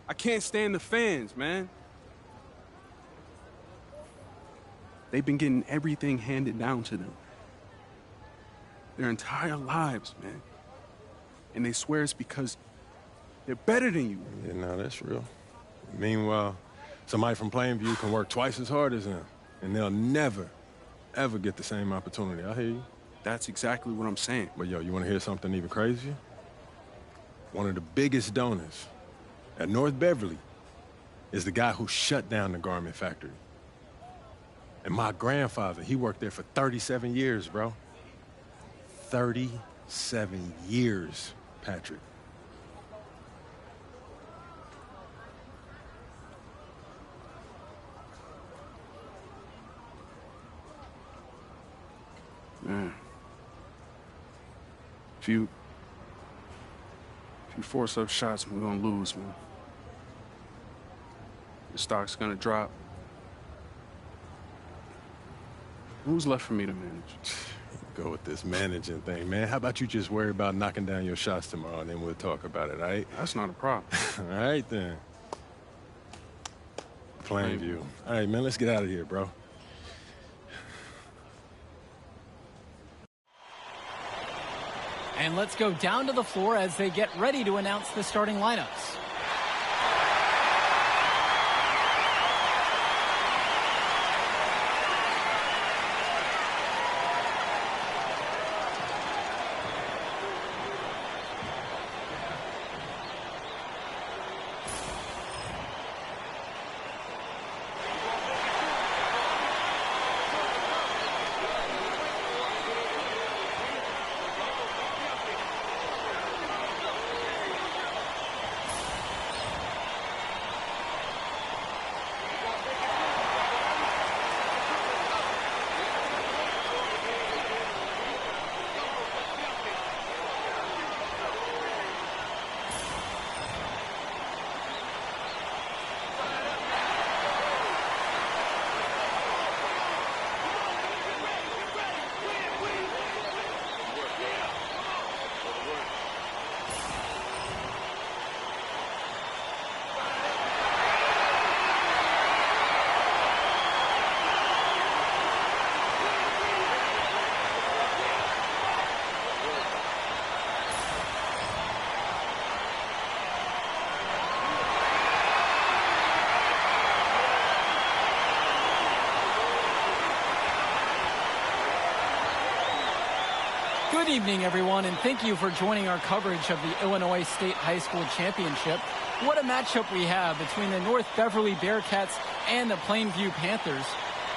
I can't stand the fans, man. They've been getting everything handed down to them their entire lives, man. And they swear it's because they're better than you. Yeah, no, that's real. Meanwhile, somebody from Plainview can work twice as hard as them, and they'll never, ever get the same opportunity. I hear you. That's exactly what I'm saying. But, yo, you want to hear something even crazier? One of the biggest donors at North Beverly is the guy who shut down the garment factory. And my grandfather, he worked there for 37 years, bro. 37 years, Patrick. Man. If you force up shots, we're gonna lose, man. The stock's gonna drop. Who's left for me to manage? Go with this managing thing, man. How about you just worry about knocking down your shots tomorrow, and then we'll talk about it, all right? That's not a problem. All right, then. Plainview. All right, man, let's get out of here, bro. And let's go down to the floor as they get ready to announce the starting lineups. Good evening, everyone, and thank you for joining our coverage of the Illinois State High School Championship. What a matchup we have between the North Beverly Bearcats and the Plainview Panthers.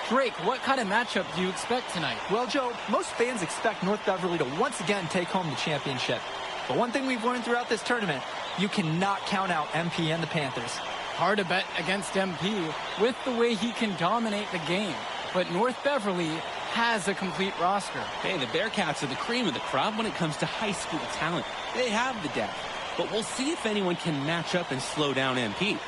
Drake, what kind of matchup do you expect tonight? Well, Joe, most fans expect North Beverly to once again take home the championship. But one thing we've learned throughout this tournament, you cannot count out MP and the Panthers. Hard to bet against MP with the way he can dominate the game. But North Beverly has a complete roster. Hey, the Bearcats are the cream of the crop when it comes to high school talent. They have the depth. But we'll see if anyone can match up and slow down MP.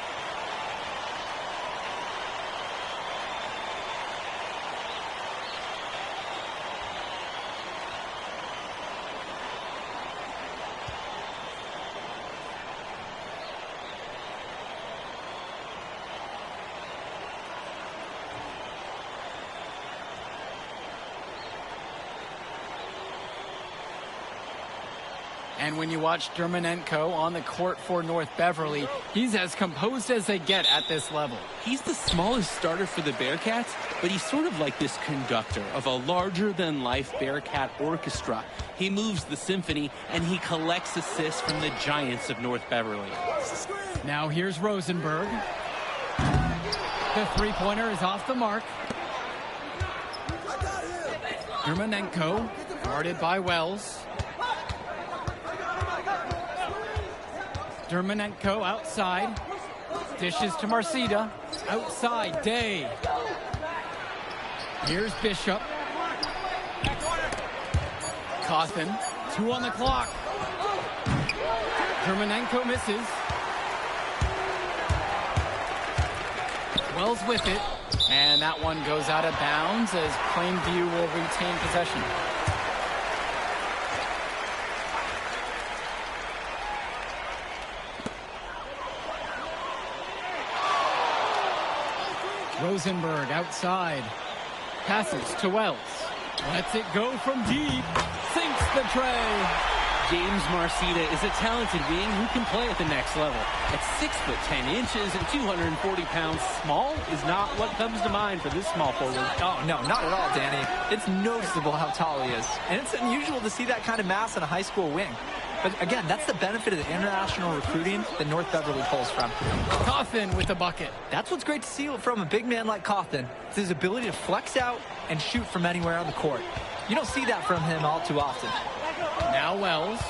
And when you watch Dermonenko on the court for North Beverly, he's as composed as they get at this level. He's the smallest starter for the Bearcats, but he's sort of like this conductor of a larger-than-life Bearcat orchestra. He moves the symphony, and he collects assists from the giants of North Beverly. Now here's Rosenberg. The three-pointer is off the mark. Dermonenko, guarded by Wells. Dermonenko outside. Dishes to Marcida. Outside, Day. Here's Bishop. Cawthon, 2 on the clock. Dermonenko misses. Wells with it. And that one goes out of bounds as Plainview will retain possession. Rosenberg outside. Passes to Wells. Lets it go from deep. Sinks the tray. James Marcida is a talented wing who can play at the next level. At 6 foot 10 inches and 240 pounds, small is not what comes to mind for this small forward. Oh, no, not at all, Danny. It's noticeable how tall he is. And it's unusual to see that kind of mass in a high school wing. But again, that's the benefit of the international recruiting that North Beverly pulls from. Cawthon with the bucket. That's what's great to see from a big man like Cawthon. It's his ability to flex out and shoot from anywhere on the court. You don't see that from him all too often. Now Wells.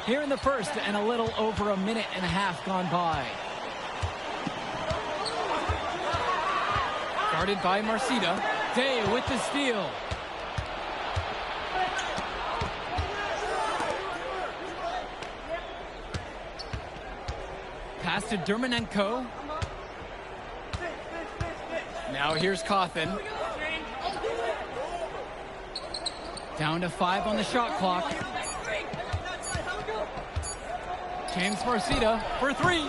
Here in the first, and a little over a minute and a half gone by. Guarded by Marcida. Day with the steal. Pass to Dermonenko. Now here's Cawthon. Down to 5 on the shot clock. James Marcida for 3.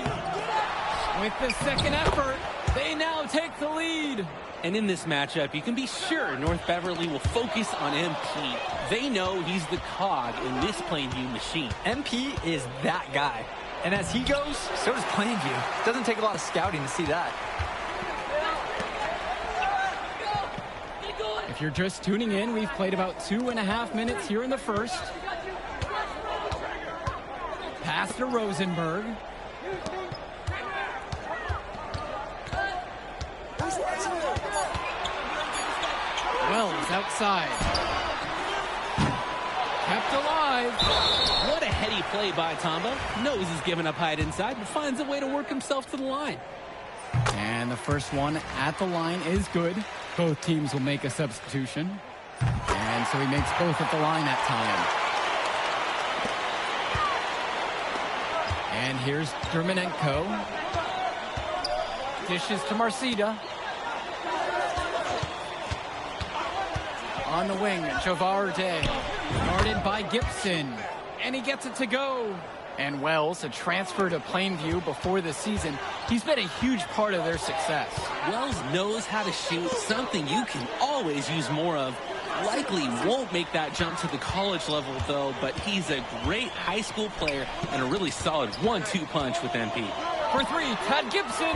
With the second effort, they now take the lead. And in this matchup, you can be sure North Beverly will focus on MP. They know he's the cog in this Plainview machine. MP is that guy. And as he goes, so does Plainview. Doesn't take a lot of scouting to see that. If you're just tuning in, we've played about 2.5 minutes here in the first. Pass to Rosenberg. Wells outside. Kept alive. What a heady play by Tomba. Knows he's given up height inside, but finds a way to work himself to the line. And the first one at the line is good. Both teams will make a substitution. And so he makes both at the line that time. And here's Dermonenko. Dishes to Marcida. On the wing, Javar Day. Guarded by Gibson. And he gets it to go. And Wells, a transfer to Plainview before the season, he's been a huge part of their success. Wells knows how to shoot, something you can always use more of. Likely won't make that jump to the college level, though, but he's a great high school player and a really solid 1-2 punch with MP. For 3, Todd Gibson.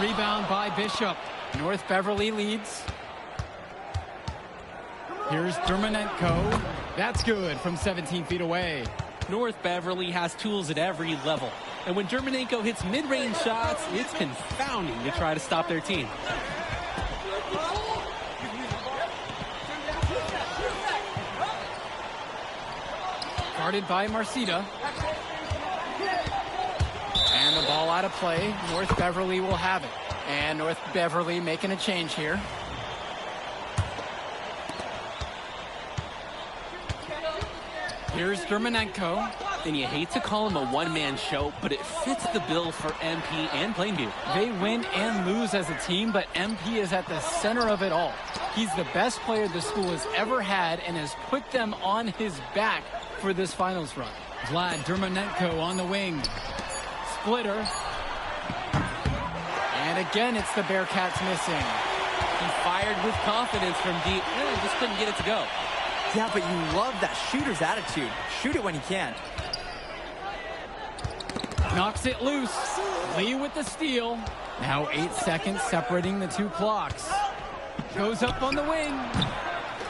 Rebound by Bishop. North Beverly leads. Here's Dermonenko. That's good from 17 feet away. North Beverly has tools at every level. And when Dermonenko hits mid-range shots, it's confounding to try to stop their team. Guarded by Marcida. And the ball out of play. North Beverly will have it. And North Beverly making a change here. Here's Dermonenko. And you hate to call him a one-man show, but it fits the bill for MP and Plainview. They win and lose as a team, but MP is at the center of it all. He's the best player the school has ever had and has put them on his back for this finals run. Vlad Dermonenko on the wing. Splitter. And again, it's the Bearcats missing. He fired with confidence from deep. Just couldn't get it to go. Yeah, but you love that shooter's attitude. Shoot it when you can. Knocks it loose. Lee with the steal. Now 8 seconds separating the two clocks. Goes up on the wing.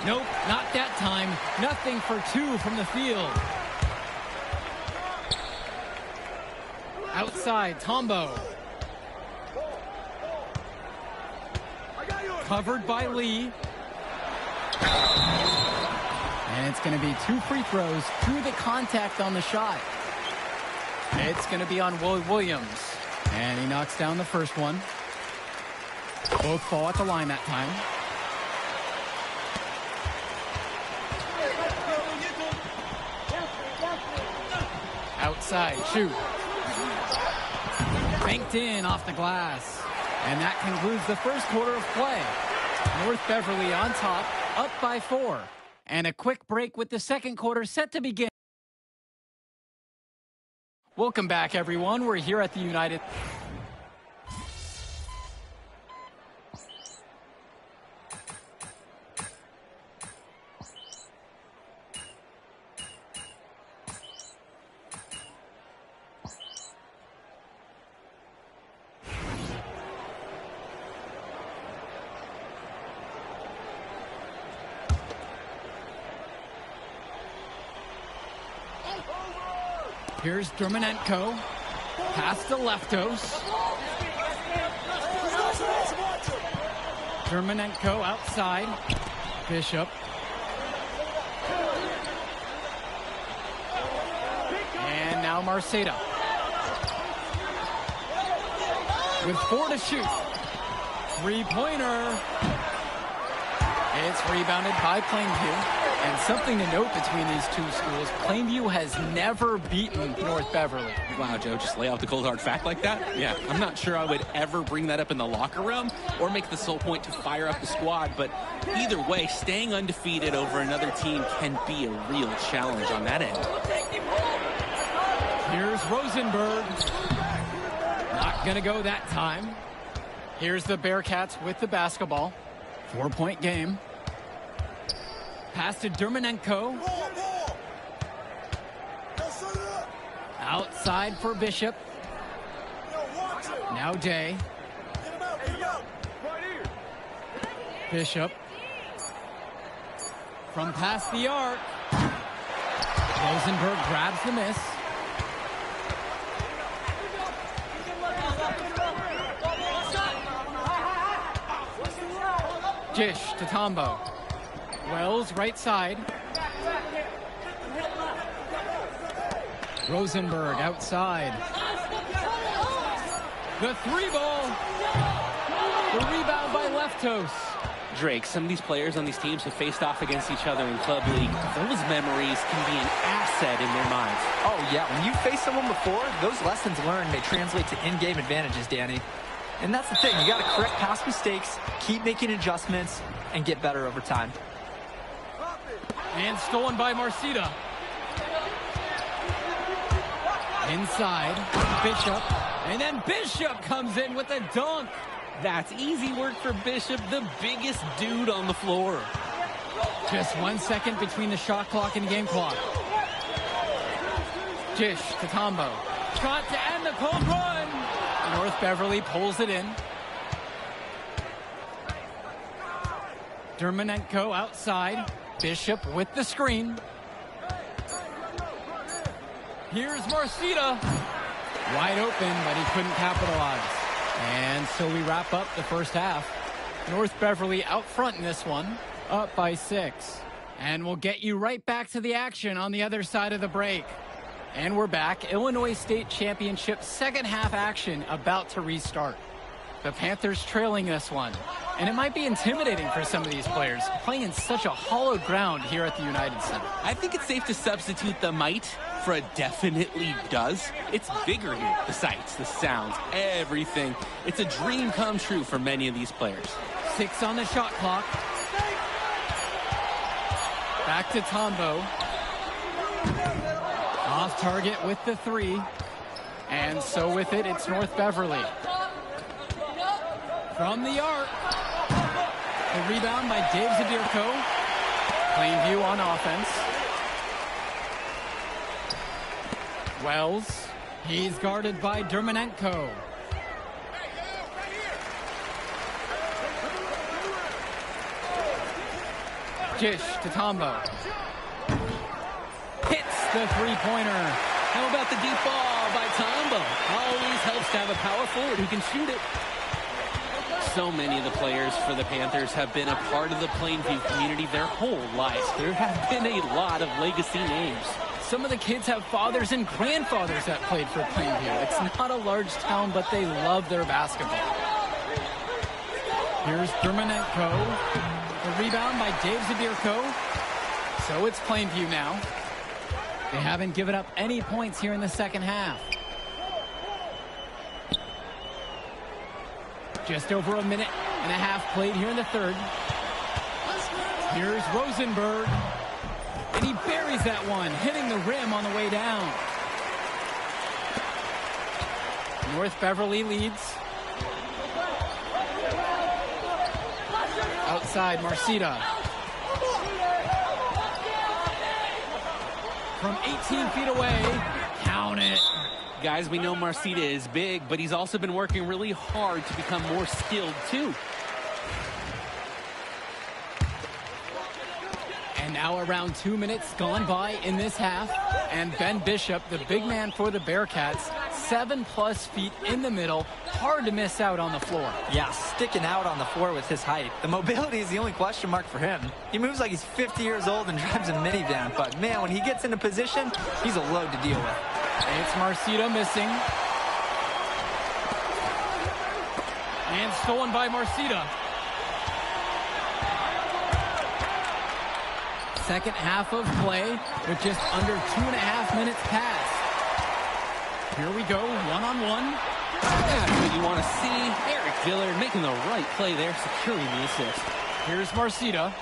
Nope, not that time. Nothing for two from the field. Outside, Tombo. Covered by Lee. And it's going to be 2 free throws through the contact on the shot. It's going to be on Williams. And he knocks down the first one. Both fall at the line that time. Outside, shoot. Banked in off the glass. And that concludes the first quarter of play. North Beverly on top, up by 4. And a quick break with the second quarter set to begin. Welcome back, everyone. We're here at the United. Here's Dermanenko. Pass to Leftos. Dermanenko outside. Bishop. And now Marceta. With 4 to shoot. 3-pointer. It's rebounded by Plainview. And something to note between these two schools, Plainview has never beaten North Beverly. Wow, Joe, just lay out the cold hard fact like that? Yeah, I'm not sure I would ever bring that up in the locker room or make the sole point to fire up the squad, but either way, staying undefeated over another team can be a real challenge on that end. Here's Rosenberg. Not gonna go that time. Here's the Bearcats with the basketball. 4-point game. Pass to Dermanenko. Outside for Bishop. Now Day. Bishop. From past the arc. Rosenberg grabs the miss. Dish to Tombo. Wells, right side. Rosenberg outside. The 3-ball. The rebound by Leftos. Drake, some of these players on these teams have faced off against each other in club league. Those memories can be an asset in their minds. Oh, yeah. When you faced someone before, those lessons learned may translate to in-game advantages, Danny. And that's the thing. You got to correct past mistakes, keep making adjustments, and get better over time. And stolen by Marceta. Inside, Bishop. And then Bishop comes in with a dunk. That's easy work for Bishop, the biggest dude on the floor. Just 1 second between the shot clock and game clock. Dish to Tombo. Shot to end the cold run. North Beverly pulls it in. Dermanenko outside. Bishop with the screen. Here's Marceta. Wide open, but he couldn't capitalize. And so we wrap up the first half. North Beverly out front in this one, up by 6. And we'll get you right back to the action on the other side of the break. And we're back. Illinois State Championship second half action about to restart. The Panthers trailing this one. And it might be intimidating for some of these players, playing in such a hollow ground here at the United Center. I think it's safe to substitute the might for a definitely does. It's bigger here. The sights, the sounds, everything. It's a dream come true for many of these players. 6 on the shot clock. Back to Tombo. Off target with the 3. And so with it, it's North Beverly. From the arc. The rebound by Dave Zabierko. Plainview on offense. Wells. He's guarded by Dermanenko. Dish to Tombo. Hits the three-pointer. How about the deep ball by Tombo? Always helps to have a power forward who can shoot it. So many of the players for the Panthers have been a part of the Plainview community their whole lives. There have been a lot of legacy names. Some of the kids have fathers and grandfathers that played for Plainview. It's not a large town, but they love their basketball. Here's Dermanenko. The rebound by Dave Zabierko. So it's Plainview now. They haven't given up any points here in the second half. Just over a minute and a half played here in the third. Here's Rosenberg. And he buries that one, hitting the rim on the way down. North Beverly leads. Outside, Marcita. From 18 feet away, count it. Guys, we know Marcita is big, but he's also been working really hard to become more skilled, too. And now around 2 minutes gone by in this half. And Ben Bishop, the big man for the Bearcats, 7+ feet in the middle. Hard to miss out on the floor. Yeah, sticking out on the floor with his height. The mobility is the only question mark for him. He moves like he's 50 years old and drives a minivan. But, man, when he gets into position, he's a load to deal with. It's Marcita missing. And stolen by Marcita. Second half of play with just under 2.5 minutes passed. Here we go, one-on-one. That's what you want to see. Eric Dillard making the right play there, securing the assist. Here's Marcita.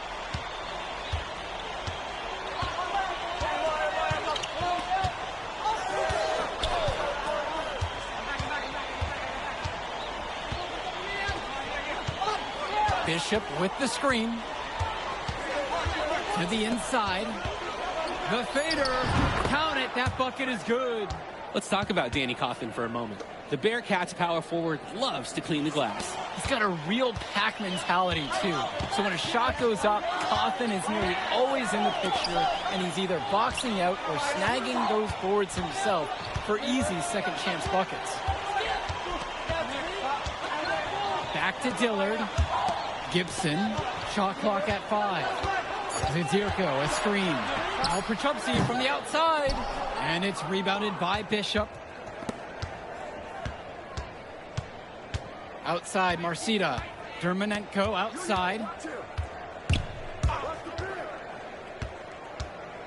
Bishop with the screen. To the inside. The fader. Count it. That bucket is good. Let's talk about Danny Coffin for a moment. The Bearcats power forward loves to clean the glass. He's got a real pack mentality, too. So when a shot goes up, Coffin is nearly always in the picture, and he's either boxing out or snagging those boards himself for easy second chance buckets. Back to Dillard. Gibson. Shot clock at 5. Zabierko, a screen. Now Perchupsky from the outside. And it's rebounded by Bishop. Outside, Marcita. Dermanenko outside.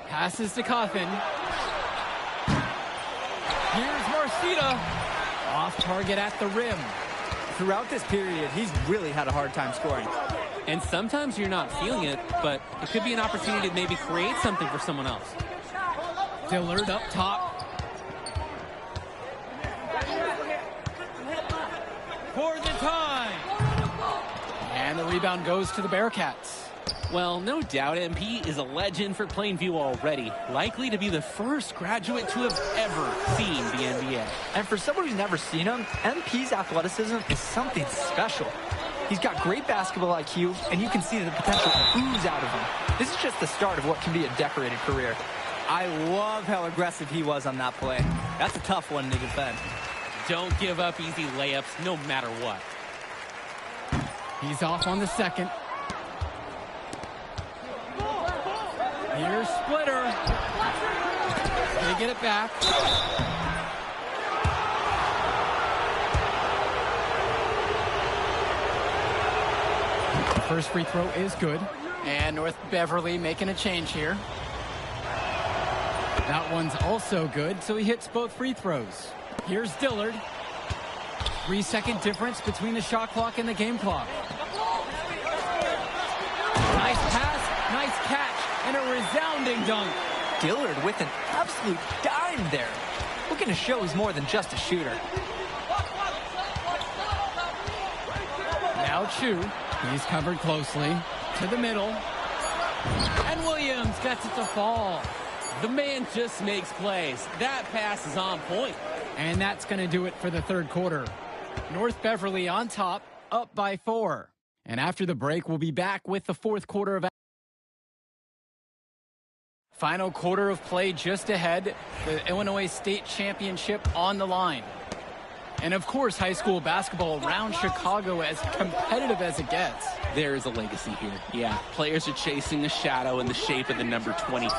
Passes to Coffin. Here's Marcita. Off target at the rim. Throughout this period, he's really had a hard time scoring. And sometimes you're not feeling it, but it could be an opportunity to maybe create something for someone else. Dillard up top. For the time. And the rebound goes to the Bearcats. Well, no doubt MP is a legend for Plainview already. Likely to be the first graduate to have ever seen the NBA. And for someone who's never seen him, MP's athleticism is something special. He's got great basketball IQ, and you can see the potential ooze out of him. This is just the start of what can be a decorated career. I love how aggressive he was on that play. That's a tough one to defend. Don't give up easy layups, no matter what. He's off on the second. Here's Splitter. They get it back. First free throw is good. And North Beverly making a change here. That one's also good, so he hits both free throws. Here's Dillard. 3-second difference between the shot clock and the game clock. Nice pass, nice catch, and a resounding dunk. Dillard with an absolute dime there. Looking to show he's more than just a shooter. Now Chu. He's covered closely. To the middle. And Williams gets it to fall. The man just makes plays. That pass is on point. And that's going to do it for the third quarter. North Beverly on top, up by 4. And after the break, we'll be back with the fourth quarter of final quarter of play just ahead. The Illinois State Championship on the line. And of course, high school basketball around Chicago as competitive as it gets. There is a legacy here. Yeah, players are chasing a shadow in the shape of the number 23.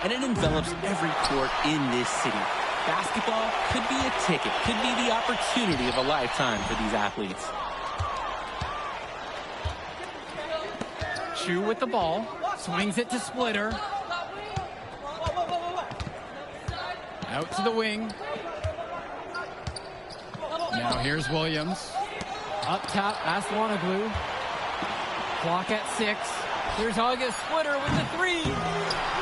And it envelops every court in this city. Basketball could be a ticket, could be the opportunity of a lifetime for these athletes. Chu with the ball, swings it to Splitter. Out to the wing. Now here's Williams. Up top, Aslanoglu. Clock at 6. Here's August Splitter with the 3.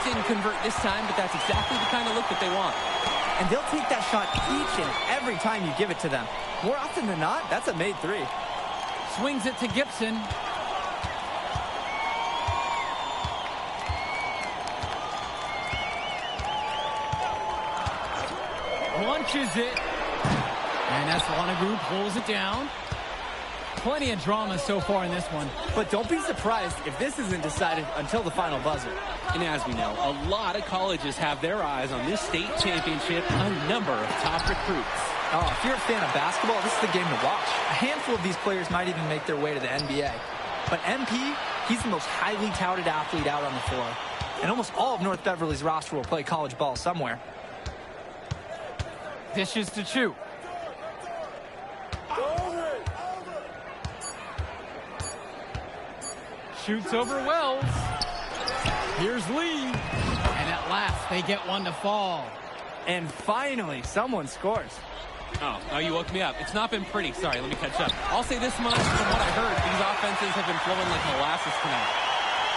Didn't convert this time, but that's exactly the kind of look that they want. And they'll take that shot each and every time you give it to them. More often than not, that's a made 3. Swings it to Gibson. Launches it. And Aslanoglu pulls it down. Plenty of drama so far in this one. But don't be surprised if this isn't decided until the final buzzer. And as we know, a lot of colleges have their eyes on this state championship, a number of top recruits. Oh, if you're a fan of basketball, this is the game to watch. A handful of these players might even make their way to the NBA. But MP, he's the most highly touted athlete out on the floor. And almost all of North Beverly's roster will play college ball somewhere. Dishes to Chu. Shoots over Wells. Here's Lee. And at last, they get one to fall. And finally, someone scores. Oh, you woke me up. It's not been pretty. Sorry, let me catch up. I'll say this much from what I heard. These offenses have been flowing like molasses tonight.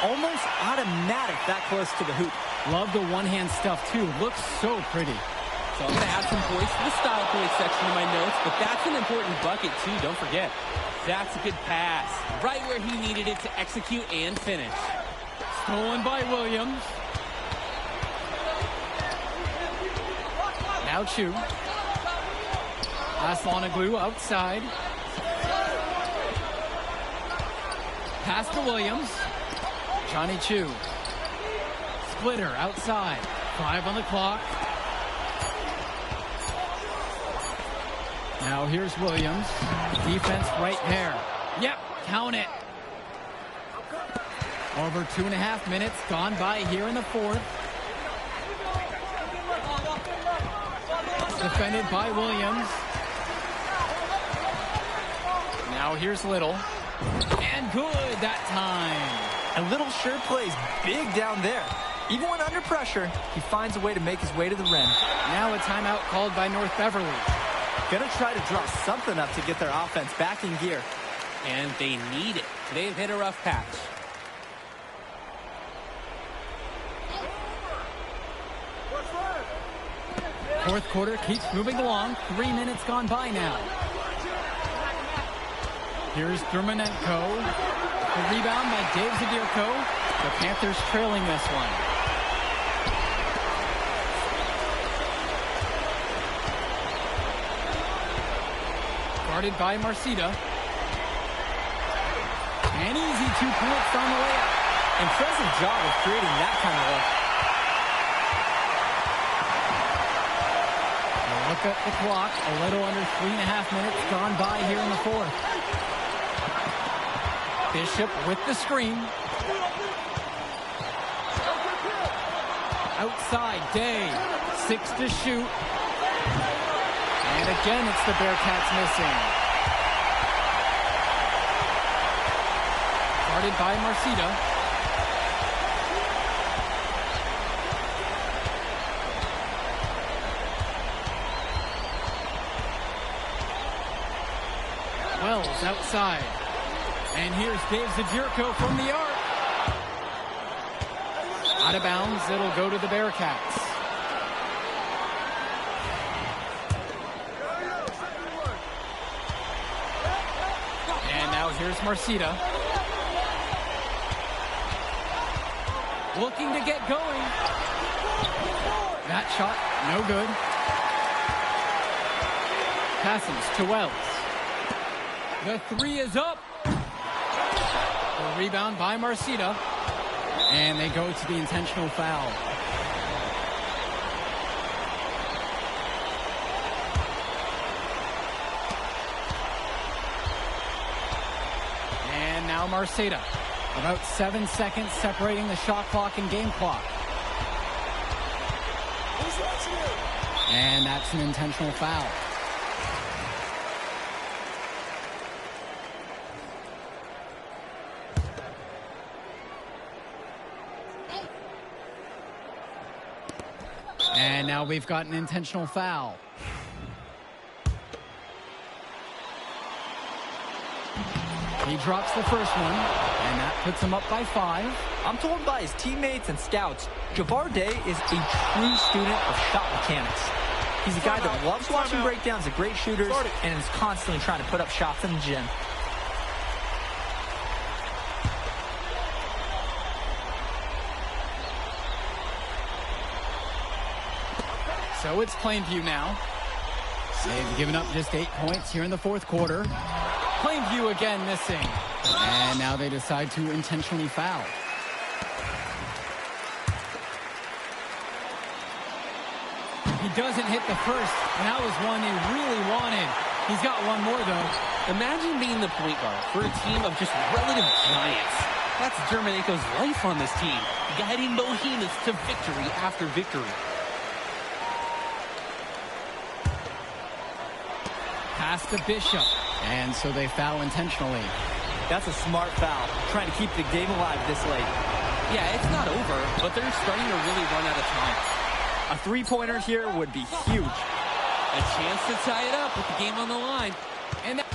Almost automatic that close to the hoop. Love the one-hand stuff, too. Looks so pretty. So I'm going to add some points to the style point section of my notes, but that's an important bucket, too. Don't forget. That's a good pass. Right where he needed it to execute and finish. Stolen by Williams. Now Chu. Aslanoglu outside. Pass to Williams. Johnny Chu. Splitter outside. 5 on the clock. Now here's Williams. Defense right there. Yep, count it. Over 2.5 minutes gone by here in the fourth. Defended by Williams. Now here's Little. And good that time. And Little sure plays big down there. Even when under pressure, he finds a way to make his way to the rim. Now a timeout called by North Beverly. Gonna try to draw something up to get their offense back in gear. And they need it. They've hit a rough patch. Fourth quarter keeps moving along. 3 minutes gone by now. Here's Dermonenko. The rebound by Dave Zadirko. The Panthers trailing this one. Guarded by Marcita. An easy 2 points on the way up. Impressive job of creating that kind of look. Look at the clock. A little under 3.5 minutes gone by here in the fourth. Bishop with the screen. Outside, Day. 6 to shoot. And again, it's the Bearcats missing. Guarded by Marcita. Wells outside. And here's Dave Zadirko from the arc. Out of bounds, it'll go to the Bearcats. And now here's Marcita. looking to get going. That shot, no good. Passes to Wells. The three is up. The rebound by Marcita. And they go to the intentional foul. And now Marcita. About 7 seconds separating the shot clock and game clock. And that's an intentional foul. And now we've got an intentional foul. He drops the first one, and that puts him up by 5. I'm told by his teammates and scouts, Jabbar Day is a true student of shot mechanics. He's a guy that loves watching breakdowns of great shooters and is constantly trying to put up shots in the gym. So it's Plainview now. They've given up just 8 points here in the fourth quarter. Plainview again missing. And now they decide to intentionally foul. He doesn't hit the first, and that was one they really wanted. He's got one more, though. Imagine being the point guard for a team of just relative giants. That's Germaneco's life on this team, guiding Bohemians to victory after victory. Pass to Bishop. And so they foul intentionally. That's a smart foul, trying to keep the game alive this late. Yeah, it's not over, but they're starting to really run out of time. A three-pointer here would be huge. A chance to tie it up with the game on the line. And that